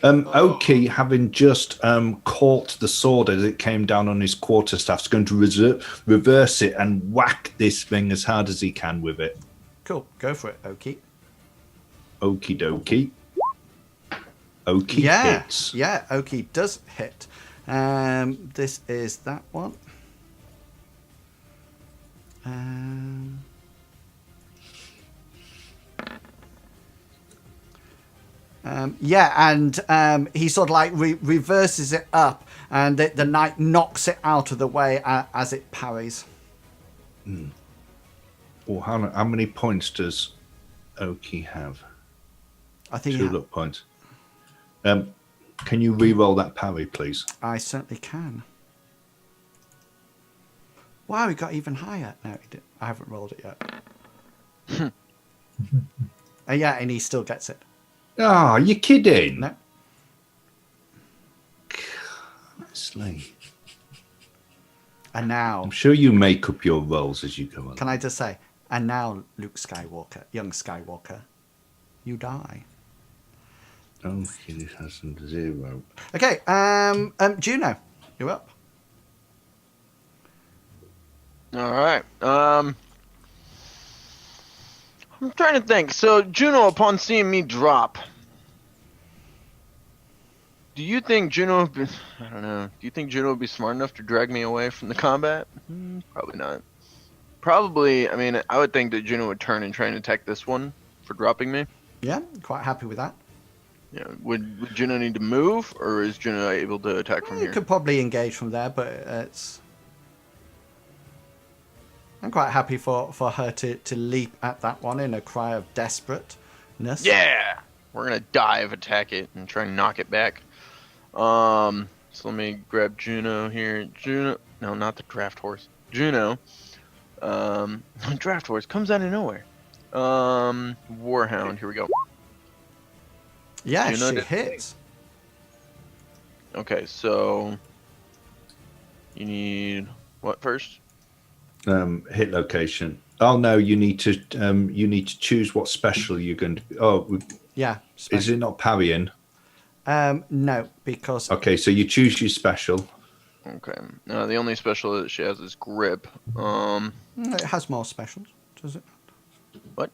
Oki, having just caught the sword as it came down on his quarterstaff, is going to reverse it and whack this thing as hard as he can with it. Cool, go for it, Oki. Okie dokie. Oki hits. Yeah, Oki does hit. This is that one. And he sort of like reverses it up, and the knight knocks it out of the way as it parries. Well, how many points does Oki have? I think 2 luck points. Can you re-roll that parry, please? I certainly can. Wow, he got even higher. No, he didn't. I haven't rolled it yet. Yeah, and he still gets it. Oh, you're kidding. No. Honestly. And now, I'm sure you make up your rolls as you go along. can I just say, and now, Luke Skywalker, young Skywalker, you die. Okay, this has some 0. Okay, Juno, you're up. All right. I'm trying to think. So, Juno, upon seeing me drop, do you think Juno would be, I don't know. Do you think Juno would be smart enough to drag me away from the combat? Probably not. Probably, I mean, I would think that Juno would turn and try and attack this one for dropping me. Yeah, quite happy with that. Yeah. Would Juno need to move, or is Juno able to attack from You here? could probably engage from there, but it's... I'm quite happy for her to leap at that one in a cry of desperateness. Yeah! We're going to dive, attack it, and try and knock it back. So let me grab Juno here. Juno... No, not the draft horse. Juno. Draft horse comes out of nowhere. Warhound. Here we go. Yeah, Juno she did- hits. Okay, so... You need... What first? Hit location. Oh no, you need to choose what special you're going to. Yeah. Is Special. it not parrying? No, because... Okay, so you choose your special. Okay. The only special that she has is grip. It has more specials, does it? What?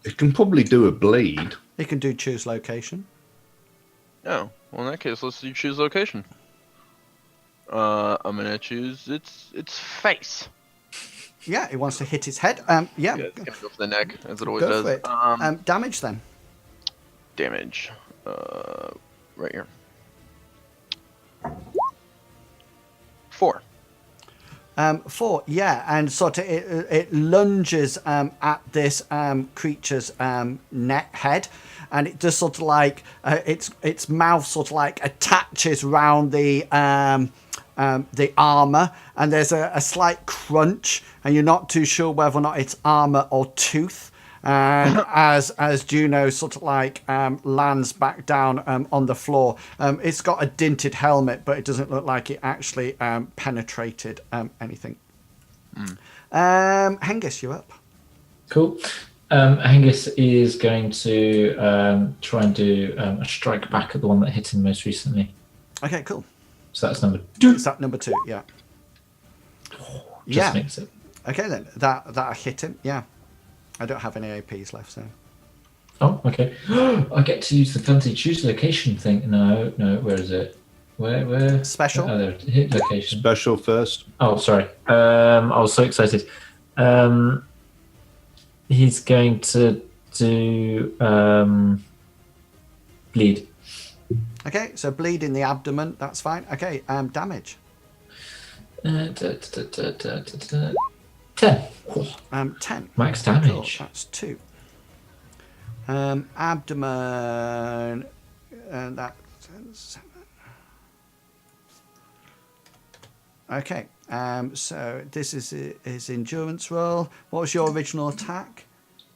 It can probably do a bleed. You can do choose location. Oh, well in that case, let's do choose location. I'm gonna choose its face. Yeah, it wants to hit its head. Yeah. It's gonna go for the neck, as it always Go does. for it. Damage then. Damage. Right here. 4. 4, yeah, and sort of it lunges at this creature's neck head, and it just sort of like its mouth sort of like attaches round the armor, and there's a slight crunch, and you're not too sure whether or not it's armor or tooth. And as Juno sort of like lands back down on the floor, it's got a dinted helmet, but it doesn't look like it actually penetrated anything. Hengist, you're up. Cool. Hengist is going to try and do a strike back at the one that hit him most recently. Okay, cool. So that's number 2. Is that number 2? Yeah. Just makes it. Okay then. That hit him. Yeah. I don't have any APs left, so. Oh, okay. I get to use the fancy choose location thing. No, where is it? Where? Special? Oh, there. Hit location. Special first. Oh, sorry. I was so excited. He's going to do bleed. Okay, so bleed in the abdomen. That's fine. Okay, damage. 10. 10. Max Cool, damage. that's 2. Abdomen. That. 7. Okay. So this is his endurance roll. What was your original attack?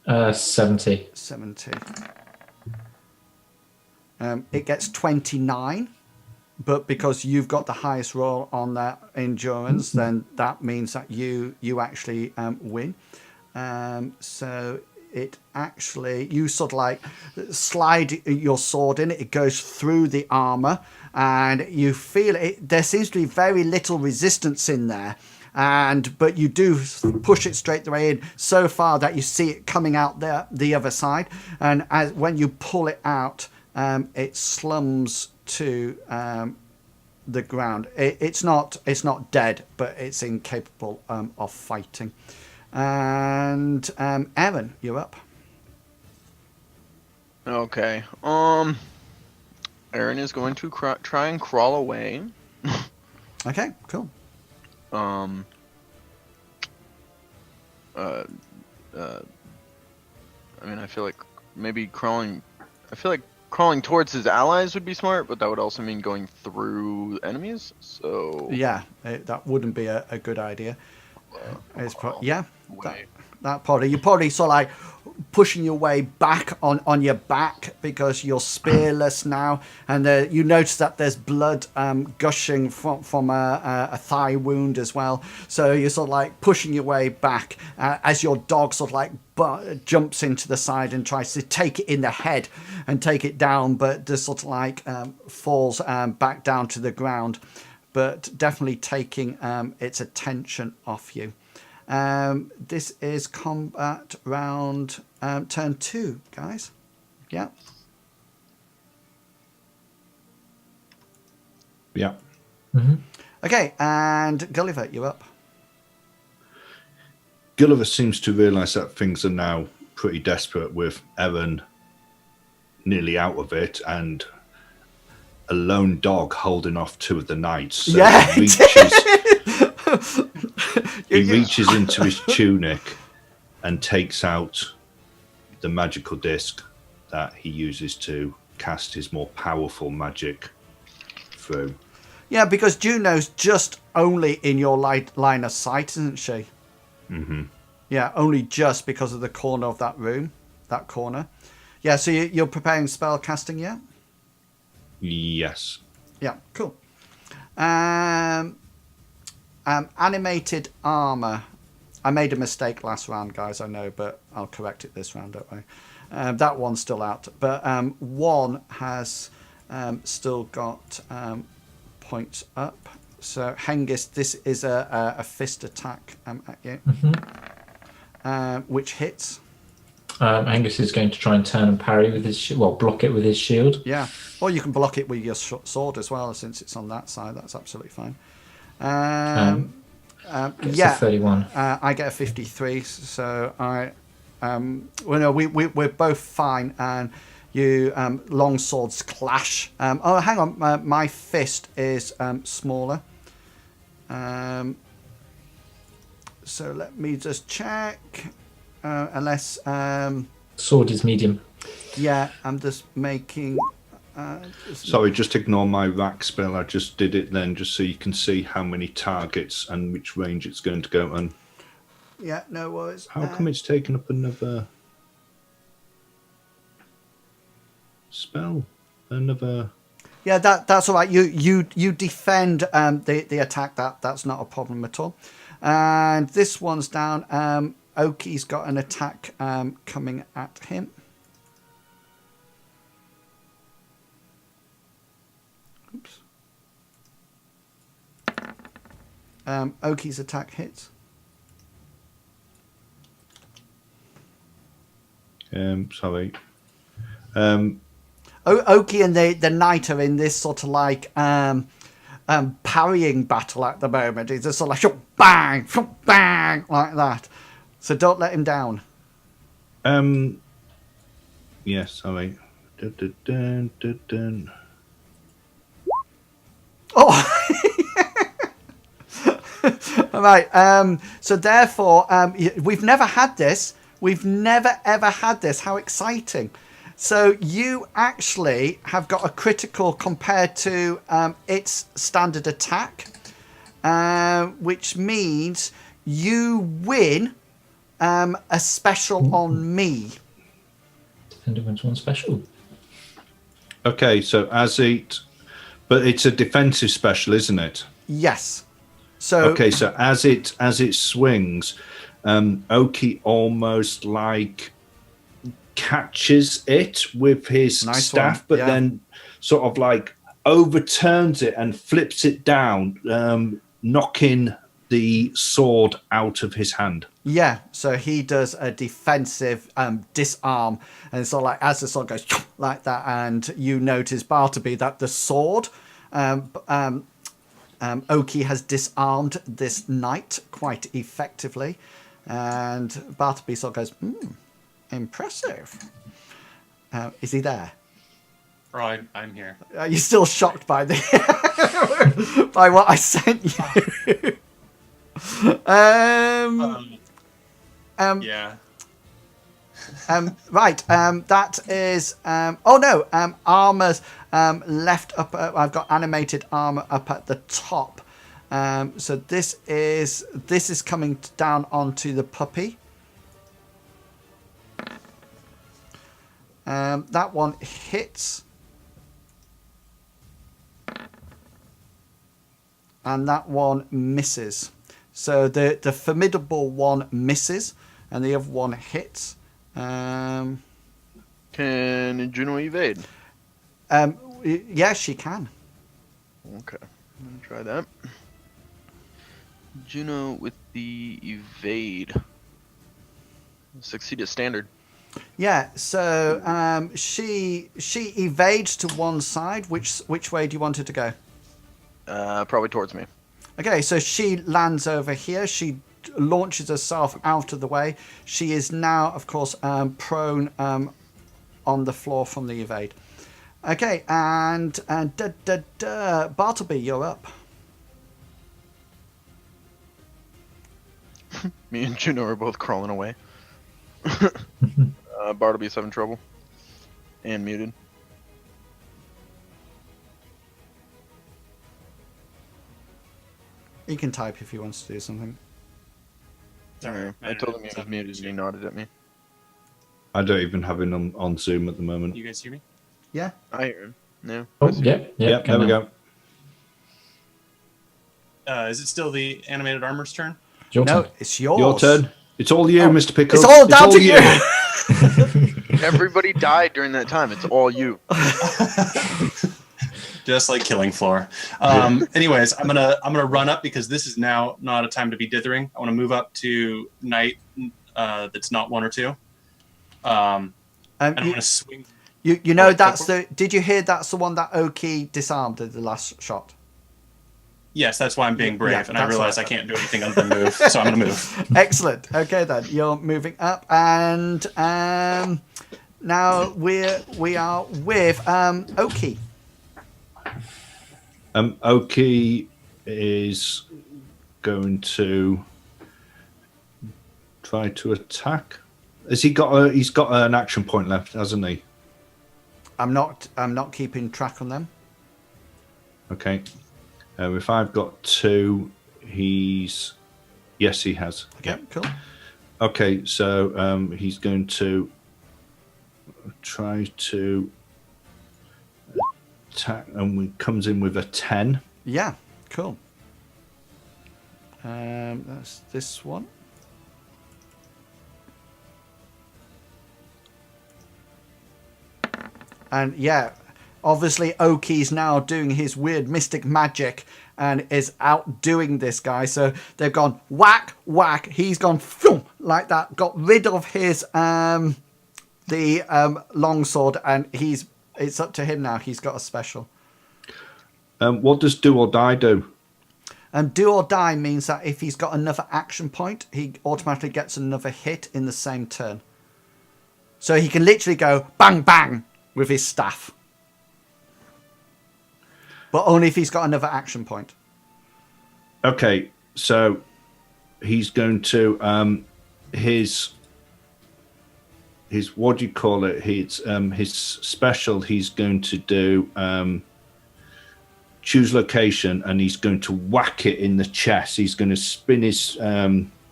70. 70. It gets 29, but because you've got the highest roll on that endurance, then that means that you actually win. So it actually, you sort of like slide your sword in, it goes through the armor, and you feel it. There seems to be very little resistance in there. But you do push it straight the way in so far that you see it coming out the other side, and when you pull it out, it slums to the ground. It's not dead, but it's incapable of fighting. And Aaron, you're up. Okay. Aaron is going to try and crawl away. Okay, cool. I mean, I feel like maybe crawling. I feel like crawling towards his allies would be smart, but that would also mean going through enemies. So Yeah, that wouldn't be a good idea. Way. That probably you're probably sort of like pushing your way back on your back because you're spearless now, and you notice that there's blood gushing from a thigh wound as well. So you're sort of like pushing your way back as your dog sort of like jumps into the side and tries to take it in the head and take it down, but just sort of like falls back down to the ground, but definitely taking its attention off you. This is combat round turn 2, guys. Yeah. Yeah. Mm-hmm. Okay, and Gulliver, you're up. Gulliver seems to realise that things are now pretty desperate with Aaron nearly out of it and a lone dog holding off 2 of the knights. So Yeah, he reaches into his tunic and takes out the magical disc that he uses to cast his more powerful magic through. Yeah, because Juno's just only in your line of sight, isn't she? Mm-hmm. Yeah, only just because of the corner of that room, that corner. Yeah, so you're preparing spell casting, yeah? Yes. Yeah, cool. Animated armor. I made a mistake last round, guys, I know, but I'll correct it this round, don't worry. That one's still out, but one has still got points up. So Hengist, this is a fist attack at you, which hits. Angus is going to try and turn and parry with his block it with his shield. Yeah, or you can block it with your sword as well, since it's on that side. That's absolutely fine. It's a 31. I get a 53, so we're both fine, and you long swords clash. Oh, hang on, my fist is smaller. So let me just check. Unless sword is medium. Yeah, I'm just making. Sorry, just ignore my rack spell. I just did it then, just so you can see how many targets and which range it's going to go on. Yeah, no worries. How come it's taken up another spell? Another. Yeah, that's all right. You defend the attack. That's not a problem at all. And this one's down. Oki's got an attack coming at him. Oops. Oki's attack hits. Sorry. Oki and the knight are in this sort of like parrying battle at the moment. It's just sort of like shoo, bang, shoo, bang, like that. So don't let him down. Yes, sorry. Dun, dun, dun, dun, dun. Oh, all right. So therefore, we've never had this. We've never ever had this. How exciting! So you actually have got a critical compared to its standard attack, which means you win a special on me. And it went one special. Okay, so but it's a defensive special, isn't it? Yes. So Okay, so as it swings, Oki almost like catches it with his staff, but then sort of like overturns it and flips it down, knocking the sword out of his hand. Yeah, so he does a defensive disarm, and so like as the sword goes like that, and you notice Bartleby that the sword, Oki has disarmed this knight quite effectively, and Bartleby sort of goes, impressive. Is he there? Oh, I'm here. Are you still shocked by the by what I sent you? Yeah. Right. That is. Oh no. Armors left up. I've got animated armor up at the top. So this is coming down onto the puppy. That one hits. And that one misses. So the formidable one misses, and the other one hits. Can Juno evade? Yeah, she can. Okay, I'm gonna try that. Juno with the evade. Succeed at standard. Yeah. So she evades to one side. Which way do you want her to go? Probably towards me. Okay, so she lands over here. She launches herself out of the way. She is now, of course, prone on the floor from the evade. Okay, and Bartleby, you're up. Me and Juno are both crawling away. Bartleby's having trouble. And muted. He can type if he wants to do something. Alright, I told him he was muted and he nodded at me. I don't even have him on Zoom at the moment. You guys hear me? Yeah. I hear him. No. Oh, yeah. There we go. Is it still the animated armor's turn? Your No, turn. it's yours. Your turn. It's all you, Mr. Pickles. It's all down to you. Everybody died during that time. It's all you. Just like killing floor. Anyways, I'm gonna run up because this is now not a time to be dithering. I want to move up to knight that's not 1 or 2. And I'm gonna swing. You know that's the. Did you hear that's the one that Oki disarmed at the last shot? Yes, that's why I'm being brave, Yeah, and I realize I can't do anything other than move, so I'm gonna move. Excellent. Okay then, you're moving up, and now we are with Oki. Oki is going to try to attack. Has he got he's got an action point left, hasn't he? I'm not keeping track on them. Okay. If I've got 2, yes, he has. Okay, cool. Okay, so he's going to try to attack, and he comes in with a 10. Yeah, cool. That's this one. And yeah, obviously Oki's now doing his weird mystic magic, and is outdoing this guy. So they've gone whack, whack. He's gone phew, like that, got rid of his longsword, and it's up to him now. He's got a special. What does do or die do? Do or die means that if he's got another action point, he automatically gets another hit in the same turn. So he can literally go bang, bang with his staff. But only if he's got another action point. Okay, so he's going to his what do you call it? His special. He's going to do choose location, and he's going to whack it in the chest. He's going to spin his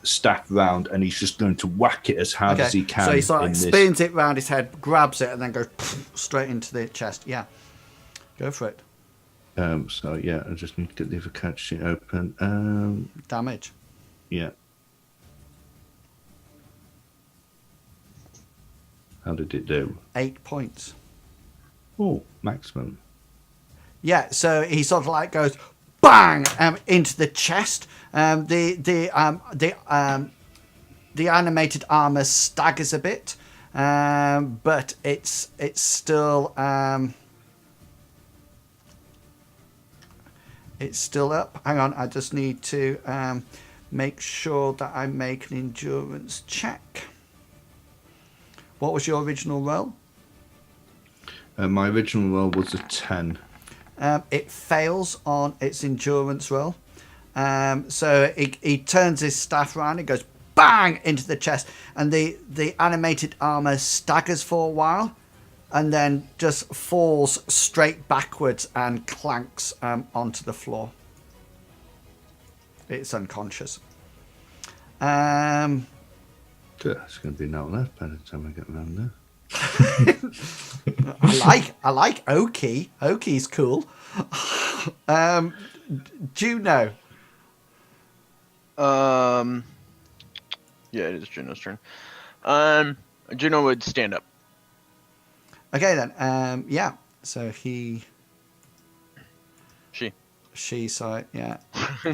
staff round, and he's just going to whack it as hard as he can. So he sort of spins it round his head, grabs it, and then goes straight into the chest. Yeah, go for it. So yeah, I just need to get the other character sheet open. Damage. Yeah. How did it do? 8 points. Oh, maximum. Yeah, so he sort of like goes bang into the chest. The animated armor staggers a bit, but it's still up. Hang on, I just need to make sure that I make an endurance check. What was your original roll? My original roll was a 10. It fails on its endurance roll. So he turns his staff around, it goes bang into the chest, and the animated armor staggers for a while and then just falls straight backwards and clanks onto the floor. It's unconscious. It's going to be no left by the time I get around there. I like Oki. Oki's cool. Juno. Yeah, it is Juno's turn. Juno would stand up. Okay then. Yeah. So he. She. Sorry. Yeah.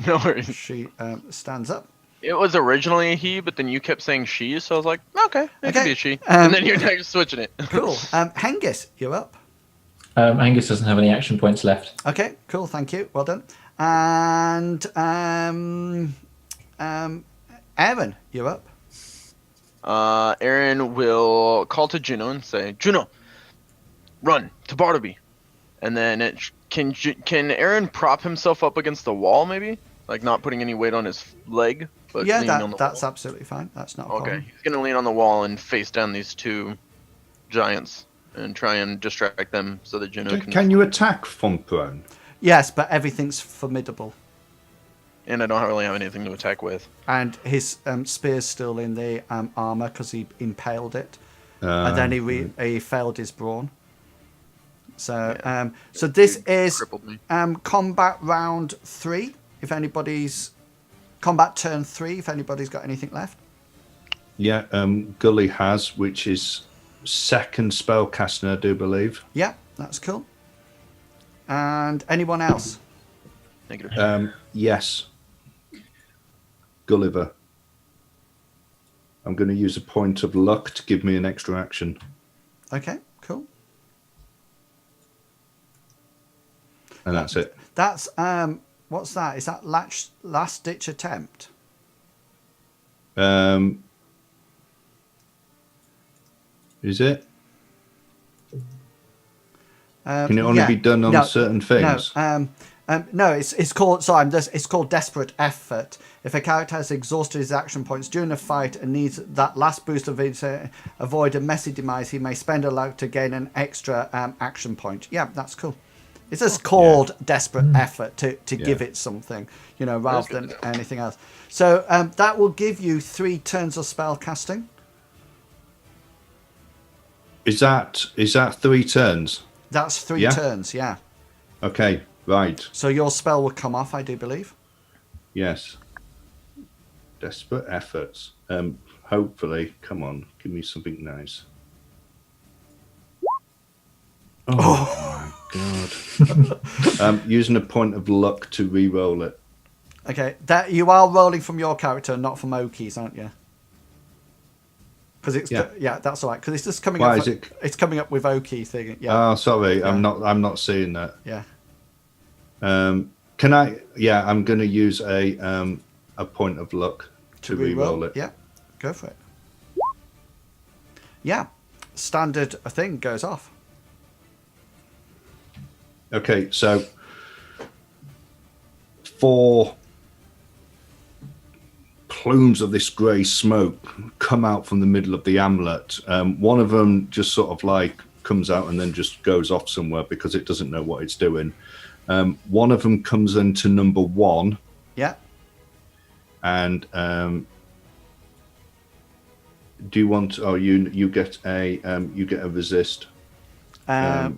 No worries. She stands up. It was originally a he, but then you kept saying she, so I was like, okay, it could be a she. And then you're now switching it. Cool. Hengist, you're up. Angus doesn't have any action points left. Okay, cool. Thank you. Well done. And Aaron, you're up. Aaron will call to Juno and say, Juno, run to Bartleby. And then can Aaron prop himself up against the wall, maybe? Like not putting any weight on his leg? But yeah, that's wall? Absolutely fine. That's not a problem. Okay, he's going to lean on the wall and face down these two giants and try and distract them so that Juno can... Can you attack from prone? Yes, but everything's formidable. And I don't really have anything to attack with. And his spear's still in the armor because he impaled it. And then he failed his brawn. So Yeah. So this is Crippled me. combat round 3. If anybody's... Combat turn 3, if anybody's got anything left. Yeah, Gully has, which is second spellcaster, I do believe. Yeah, that's cool. And anyone else? Negative. Yes. Gulliver. I'm going to use a point of luck to give me an extra action. Okay, cool. And that's it. That's what's that? Is that last ditch attempt? Is it? Can it only be done on certain things? No, it's called. Sorry, it's called desperate effort. If a character has exhausted his action points during a fight and needs that last boost of avoid a messy demise, he may spend a luck to gain an extra action point. Yeah, that's cool. It's just called desperate effort to give it something, rather than anything else. So that will give you 3 turns of spell casting. Is that 3 turns? That's 3 turns, yeah. Okay, right. So your spell will come off, I do believe. Yes. Desperate efforts. Hopefully, come on, give me something nice. Oh my god. Using a point of luck to re-roll it. Okay, that you are rolling from your character, not from Oki's, aren't you? Because it's that's all right. Because it's just coming up. Is it? It's coming up with Oki thing. Yeah. Oh, sorry, Yeah. I'm not seeing that. Yeah. Can I? Yeah, I'm going to use a point of luck to re-roll it. Yeah, go for it. Yeah, standard thing goes off. Okay, so 4 plumes of this grey smoke come out from the middle of the amulet. One of them just sort of like comes out and then just goes off somewhere because it doesn't know what it's doing. One of them comes into number 1. Yeah. And do you want? Oh, you get a resist. Yeah.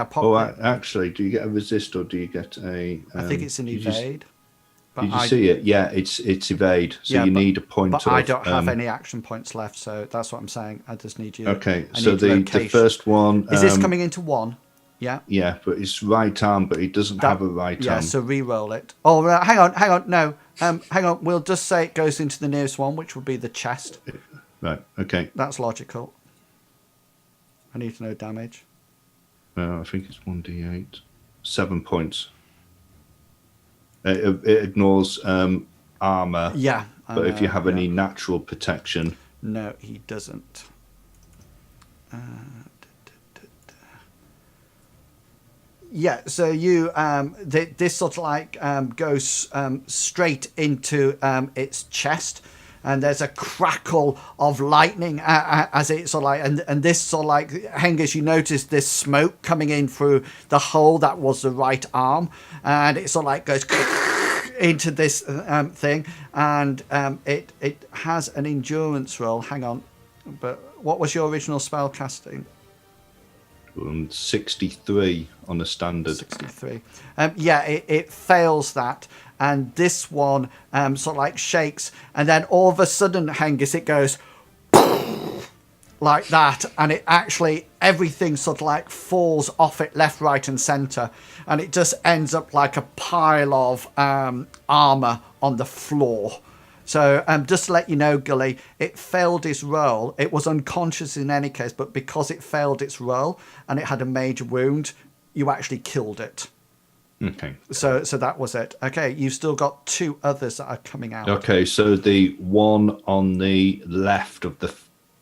Pop Oh, actually, do you get a resist or do you get a? I think it's an evade. Did you see it? Yeah, it's evade. So you need a point. But I don't have any action points left, so that's what I'm saying. I just need you. Okay, so the first one is this coming into 1? Yeah. Yeah, but it's right arm, but he doesn't have a right arm. Yeah, so re-roll it. Oh, hang on. No, hang on. We'll just say it goes into the nearest one, which would be the chest. Right. Okay. That's logical. I need to know damage. I think it's 1d8. 7 points. It ignores armor. Yeah. But if you have any natural protection. No, he doesn't. Yeah, so you this sort of like goes straight into its chest, and there's a crackle of lightning as it sort of like, and this sort of like, Hengist, you notice this smoke coming in through the hole that was the right arm, and it sort of like goes into this thing, and it has an endurance roll. Hang on, but what was your original spell casting? 63 on a standard. 63. Yeah, it fails that, and this one sort of like shakes, and then all of a sudden, Hengist, it goes like that, and it actually, everything sort of like falls off it left, right, and centre, and it just ends up like a pile of armour on the floor. So just to let you know, Gully, it failed its roll. It was unconscious in any case, but because it failed its roll and it had a major wound, you actually killed it. Okay. So that was it. Okay, you've still got 2 others that are coming out. Okay, so the one on the left of the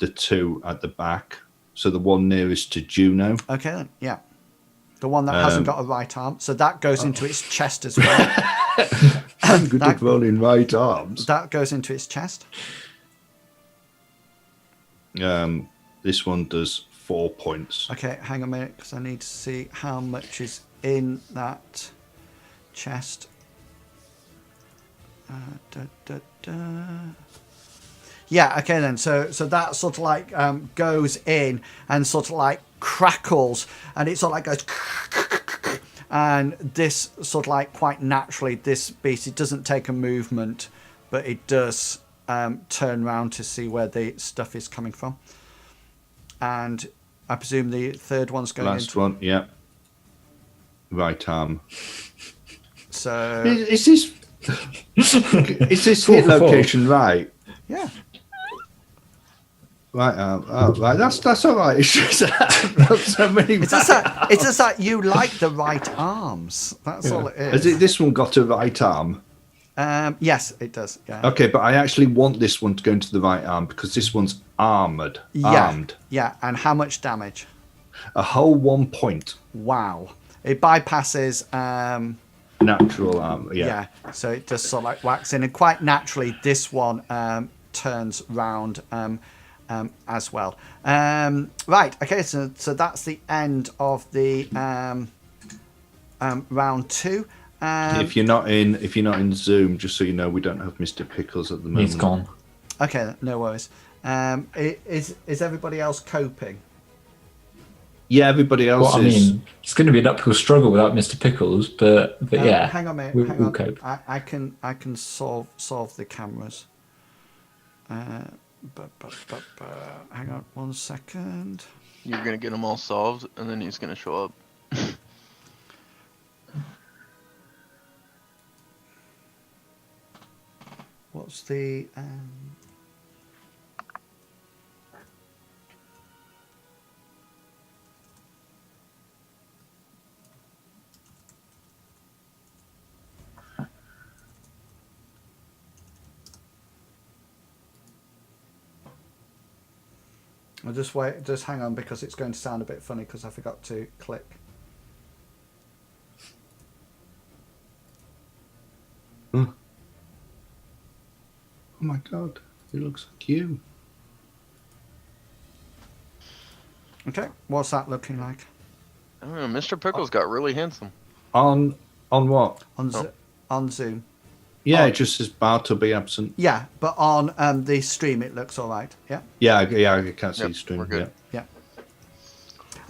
2 at the back, so the one nearest to Juno. Okay, then, yeah. The one that hasn't got a right arm, so that goes into its chest as well. I'm good at rolling right arms. That goes into its chest. This one does 4 points. Okay, hang on a minute, because I need to see how much is in that chest. Yeah, okay then. So that sort of like goes in and sort of like crackles, and it sort of like goes. And this sort of like quite naturally, this beast, it doesn't take a movement, but it does turn around to see where the stuff is coming from. And I presume the third one's going Last into... one, yeah. Right arm. So... Is this hit location right? Yeah. Right arm. Oh, right. That's all right. It's just so many. It's just that you like the right arms. That's all it is. Has this one got a right arm? Yes, it does. Yeah. Okay, but I actually want this one to go into the right arm because this one's armed. Yeah, and how much damage? A whole 1 point. Wow. It bypasses... natural armor, yeah. So it just sort of like whacks in, and quite naturally this one turns round as well. Right, okay, so that's the end of the round 2. If you're not in Zoom, just so you know, we don't have Mr. Pickles at the moment. He's gone. Okay, no worries. Is everybody else coping? Yeah, everybody else Well, I is. mean, it's going to be an uphill struggle without Mr. Pickles, but yeah. Hang on a minute. We'll cope. I can solve the cameras. But hang on 1 second. You're gonna get them all solved, and then he's gonna show up. what's the... I'll just wait, just hang on, because it's going to sound a bit funny because I forgot to click. Oh my god, he looks like you. Okay, what's that looking like? I don't know, Mr. Pickles got really handsome. On what? On Zoom. Yeah, Oh. it just says bar to be absent. Yeah, but on the stream it looks all right. Yeah. Yeah, I can't see the stream. We're good. Yeah.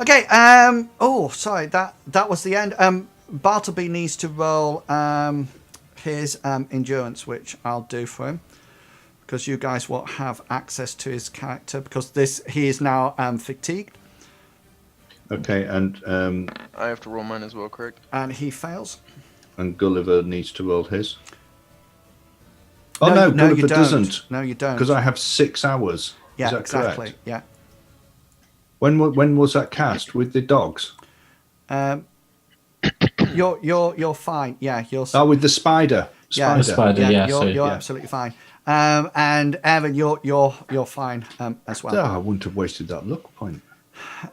Okay. Oh, sorry. That was the end. Bartleby needs to roll his endurance, which I'll do for him, because you guys won't have access to his character because he is now fatigued. Okay, and I have to roll mine as well, correct? And he fails. And Gulliver needs to roll his. Oh no, you Gulliver don't. doesn't. No, you don't. Because I have 6 hours. Yeah, Is that exactly. correct? Yeah. When was that cast with the dogs? You're fine. Yeah, you're. Oh, with the spider. Yeah, The spider, yeah, you're so- absolutely fine. And Evan, you're fine as well. Oh, I wouldn't have wasted that luck point.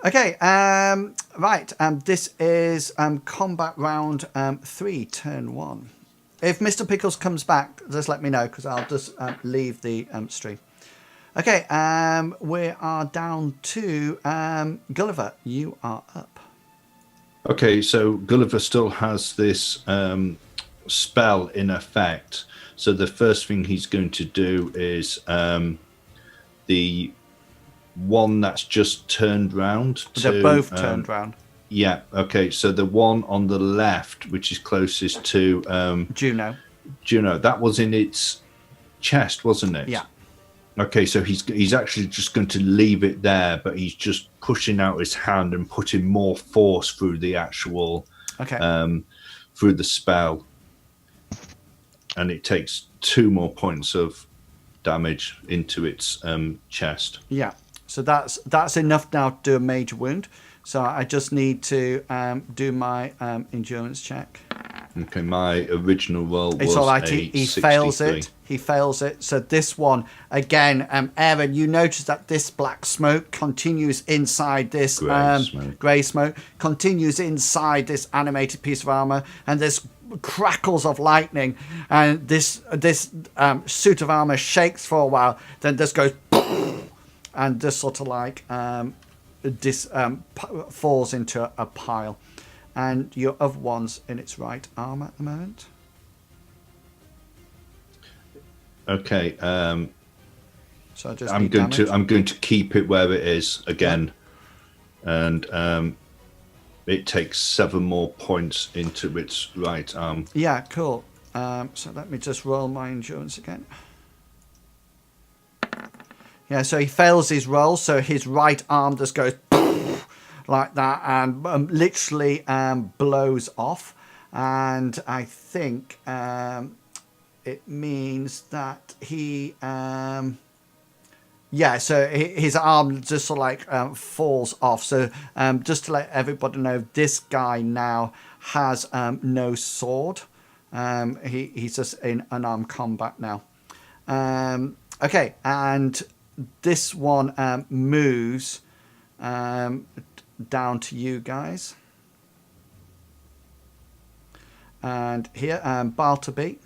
Okay. Right. This is combat round 3, turn 1. If Mr. Pickles comes back, just let me know because I'll just leave the stream. Okay. We are down to Gulliver. You are up. Okay, so Gulliver still has this spell in effect. So the first thing he's going to do is the one that's just turned round. They're both turned round. Yeah, okay. So the one on the left, which is closest to Juno, that was in its chest, wasn't it? Yeah. Okay, so he's actually just going to leave it there, but he's just pushing out his hand and putting more force through the actual, through the spell, and it takes 2 more points of damage into its chest. Yeah. So that's enough now to do a major wound. So I just need to do my endurance check. Okay, my original roll was It's all right. a He 63. fails it. He fails it. So this one again, Aaron, you notice that this black smoke continues inside this grey smoke continues inside this animated piece of armor, and there's crackles of lightning, and this suit of armor shakes for a while, then just goes and just sort of like falls into a pile. And your other one's in its right arm at the moment. Okay. So I just I'm going to keep it where it is again, and it takes 7 more points into its right arm. Yeah, cool. So let me just roll my endurance again. Yeah, so he fails his roll, so his right arm just goes like that and literally blows off. And I think it means that he... so his arm just sort of like falls off. So just to let everybody know, this guy now has no sword. He's just in unarmed combat now. Okay, and this one moves down to you guys. And here, Bartleby.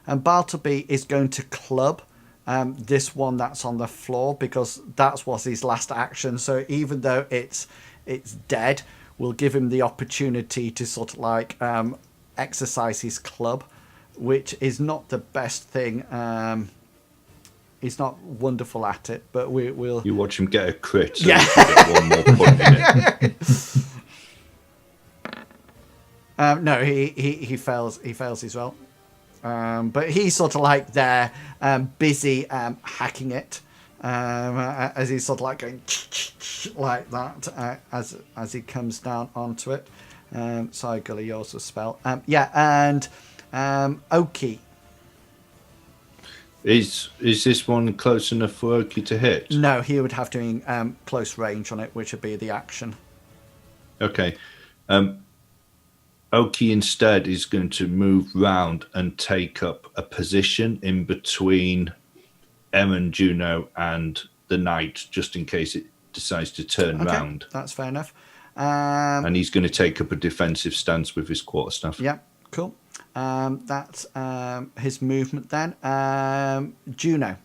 And Bartleby is going to club this one that's on the floor, because that was his last action. So even though it's dead, we'll give him the opportunity to sort of like exercise his club, which is not the best thing. He's not wonderful at it, but we'll... You watch him get a crit, so yeah. you can get 1 more point in it. No, he fails his roll. But he's sort of like there, busy hacking it, as he's sort of like going like that as he comes down onto it. Sorry, Gully, yours was spell. And Oki. Is this one close enough for Oki to hit? No, he would have to be close range on it, which would be the action. Okay. Oki instead is going to move round and take up a position in between Erin, Juno, and the knight, just in case it decides to turn round. That's fair enough. And he's going to take up a defensive stance with his quarterstaff. Yeah, cool. That's his movement then. Juno.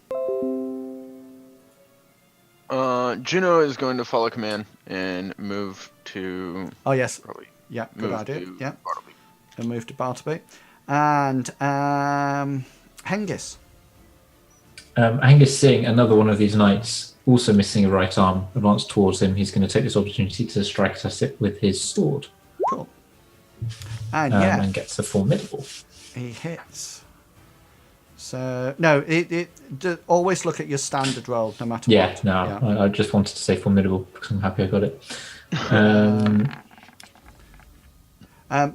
Juno is going to follow command and move to. Oh yes. Probably. Yeah, good idea. Yeah. Bartleby. And move to Bartleby. And Hengist. Hengist, seeing another one of these knights, also missing a right arm, advance towards him. He's going to take this opportunity to strike at it with his sword. Cool. And and gets a formidable. He hits. So no, always look at your standard roll, no matter what. Yeah, I just wanted to say formidable because I'm happy I got it.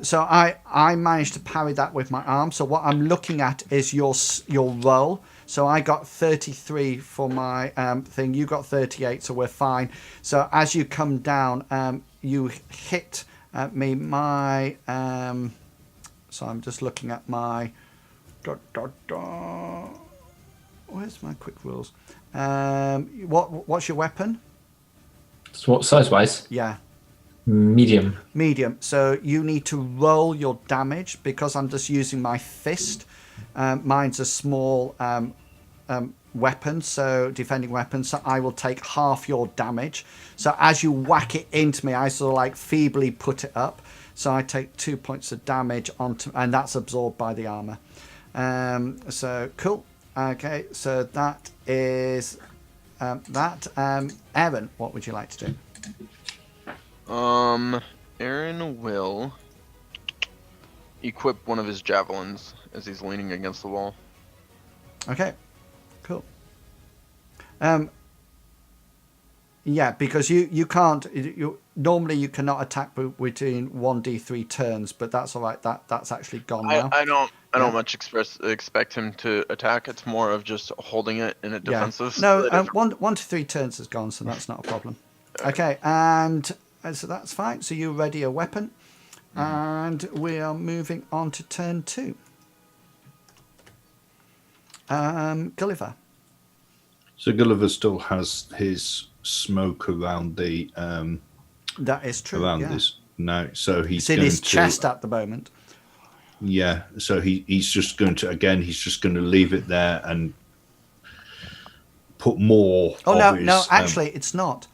So I managed to parry that with my arm. So what I'm looking at is your roll. So I got 33 for my thing. You got 38, so we're fine. So as you come down, you hit me. So I'm just looking at my. Where's my quick rules? What's your weapon? So what size-wise? Yeah. Medium. Medium. So you need to roll your damage because I'm just using my fist. Mine's a small weapon, so defending weapon. So I will take half your damage. So as you whack it into me, I sort of like feebly put it up. So I take 2 points of damage and that's absorbed by the armor. So cool. Okay, so that is that. Erin, what would you like to do? Aaron will equip one of his javelins as he's leaning against the wall. Okay, cool. Yeah, because you can't. Normally you cannot attack between 1d3 turns, but that's all right. That's actually gone now. I don't much expect him to attack. It's more of just holding it in a defensive. No, 1 to 3 turns is gone, so that's not a problem. Okay, and so that's fine. So you ready a weapon, and we are moving on to turn 2. Gulliver. So Gulliver still has his smoke around the. That is true. Around this now, so he's in going his chest at the moment. Yeah, so he's just going to he's just going to leave it there and put more. Oh no! Actually, it's not,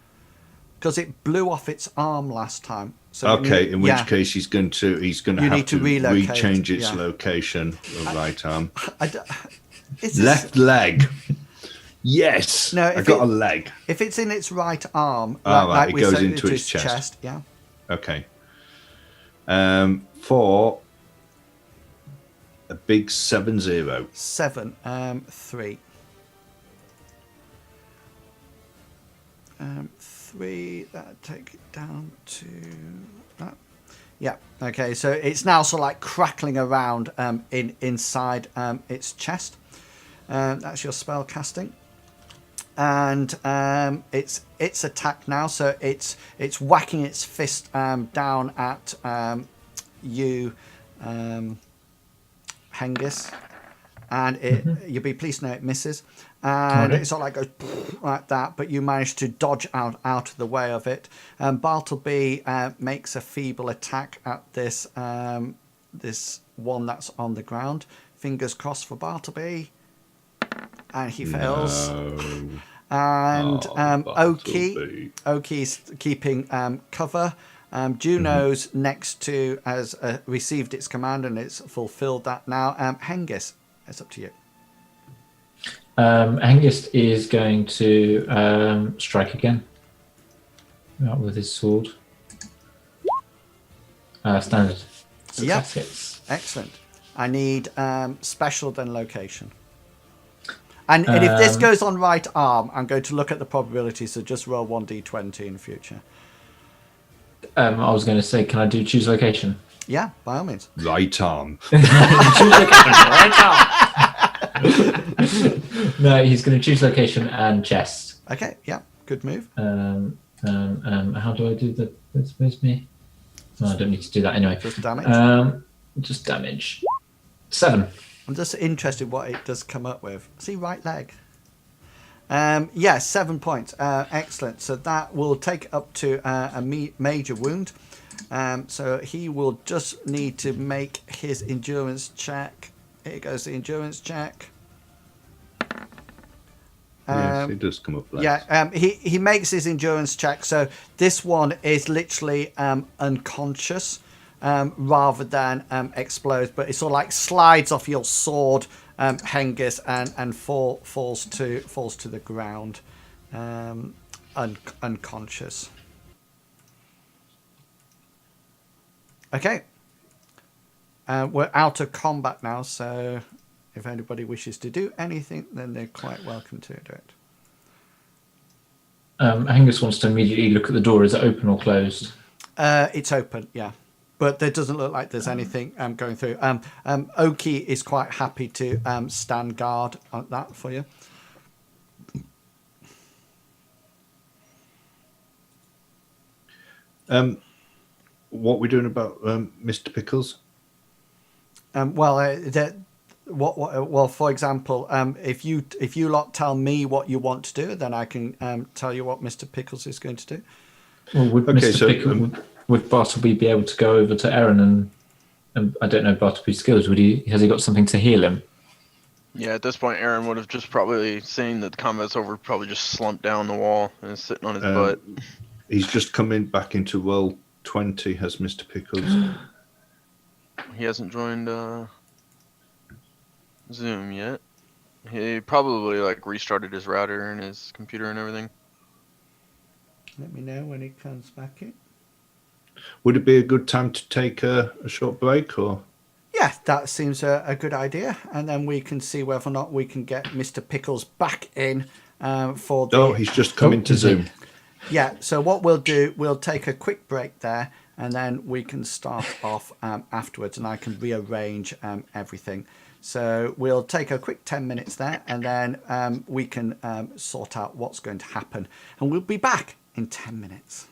because it blew off its arm last time. So okay, in which case he's going to have to rechange its location. Right arm, left leg. Yes, no, I got a leg. If it's in its right arm, it goes into his chest. Yeah. Okay. For a big 7-0. 7, 3. 3. That take it down to that. Yeah. Okay. So it's now sort of like crackling around inside its chest. That's your spell casting. And it's attack now, so it's whacking its fist down at you, Hengist, and you'll be pleased to know it misses, and it sort of like goes like that, but you manage to dodge out of the way of it. Bartleby makes a feeble attack at this this one that's on the ground. Fingers crossed for Bartleby. And he fails. No. And Oki's keeping cover. Juno's next to has received its command and it's fulfilled that now. Hengist, it's up to you. Hengist is going to strike again out with his sword. Standard. Yep. Hits. Excellent. I need special then location. And if this goes on right arm, I'm going to look at the probability, so just roll 1d20 in the future. I was going to say, can I do choose location? Yeah, by all means. Right arm. Choose location, right arm. No, he's going to choose location and chest. Okay, yeah, good move. How do I do the? Where's me? No, I don't need to do that anyway. Just damage. Just damage. 7. I'm just interested what it does come up with. See, right leg. Yeah, 7 points. Excellent. So that will take up to a major wound. So he will just need to make his endurance check. Here goes the endurance check. Yes, it does come up less. Yeah, he makes his endurance check. So this one is literally unconscious rather than explodes, but it sort of like slides off your sword, Hengist, and falls to the ground, unconscious. Okay, we're out of combat now, so if anybody wishes to do anything, then they're quite welcome to do it. Angus wants to immediately look at the door. Is it open or closed? It's open, yeah. But there doesn't look like there's anything going through. Oki is quite happy to stand guard on that for you. What are we doing about Mr. Pickles? Well, for example, if you lot tell me what you want to do, then I can tell you what Mr. Pickles is going to do. Well, would Bartleby be able to go over to Aaron and I don't know Bartleby's skills? Has he got something to heal him? Yeah, at this point, Aaron would have just probably seen that the combat's over, probably just slumped down the wall and is sitting on his butt. He's just coming back into roll 20 as Mr. Pickles. He hasn't joined Zoom yet. He probably restarted his router and his computer and everything. Let me know when he comes back in. Would it be a good time to take a short break, or? Yeah, that seems a good idea, and then we can see whether or not we can get Mr. Pickles back in for the... Oh, he's just coming to Zoom. Yeah, so what we'll do, we'll take a quick break there, and then we can start off afterwards, and I can rearrange everything. So we'll take a quick 10 minutes there, and then we can sort out what's going to happen. And we'll be back in 10 minutes.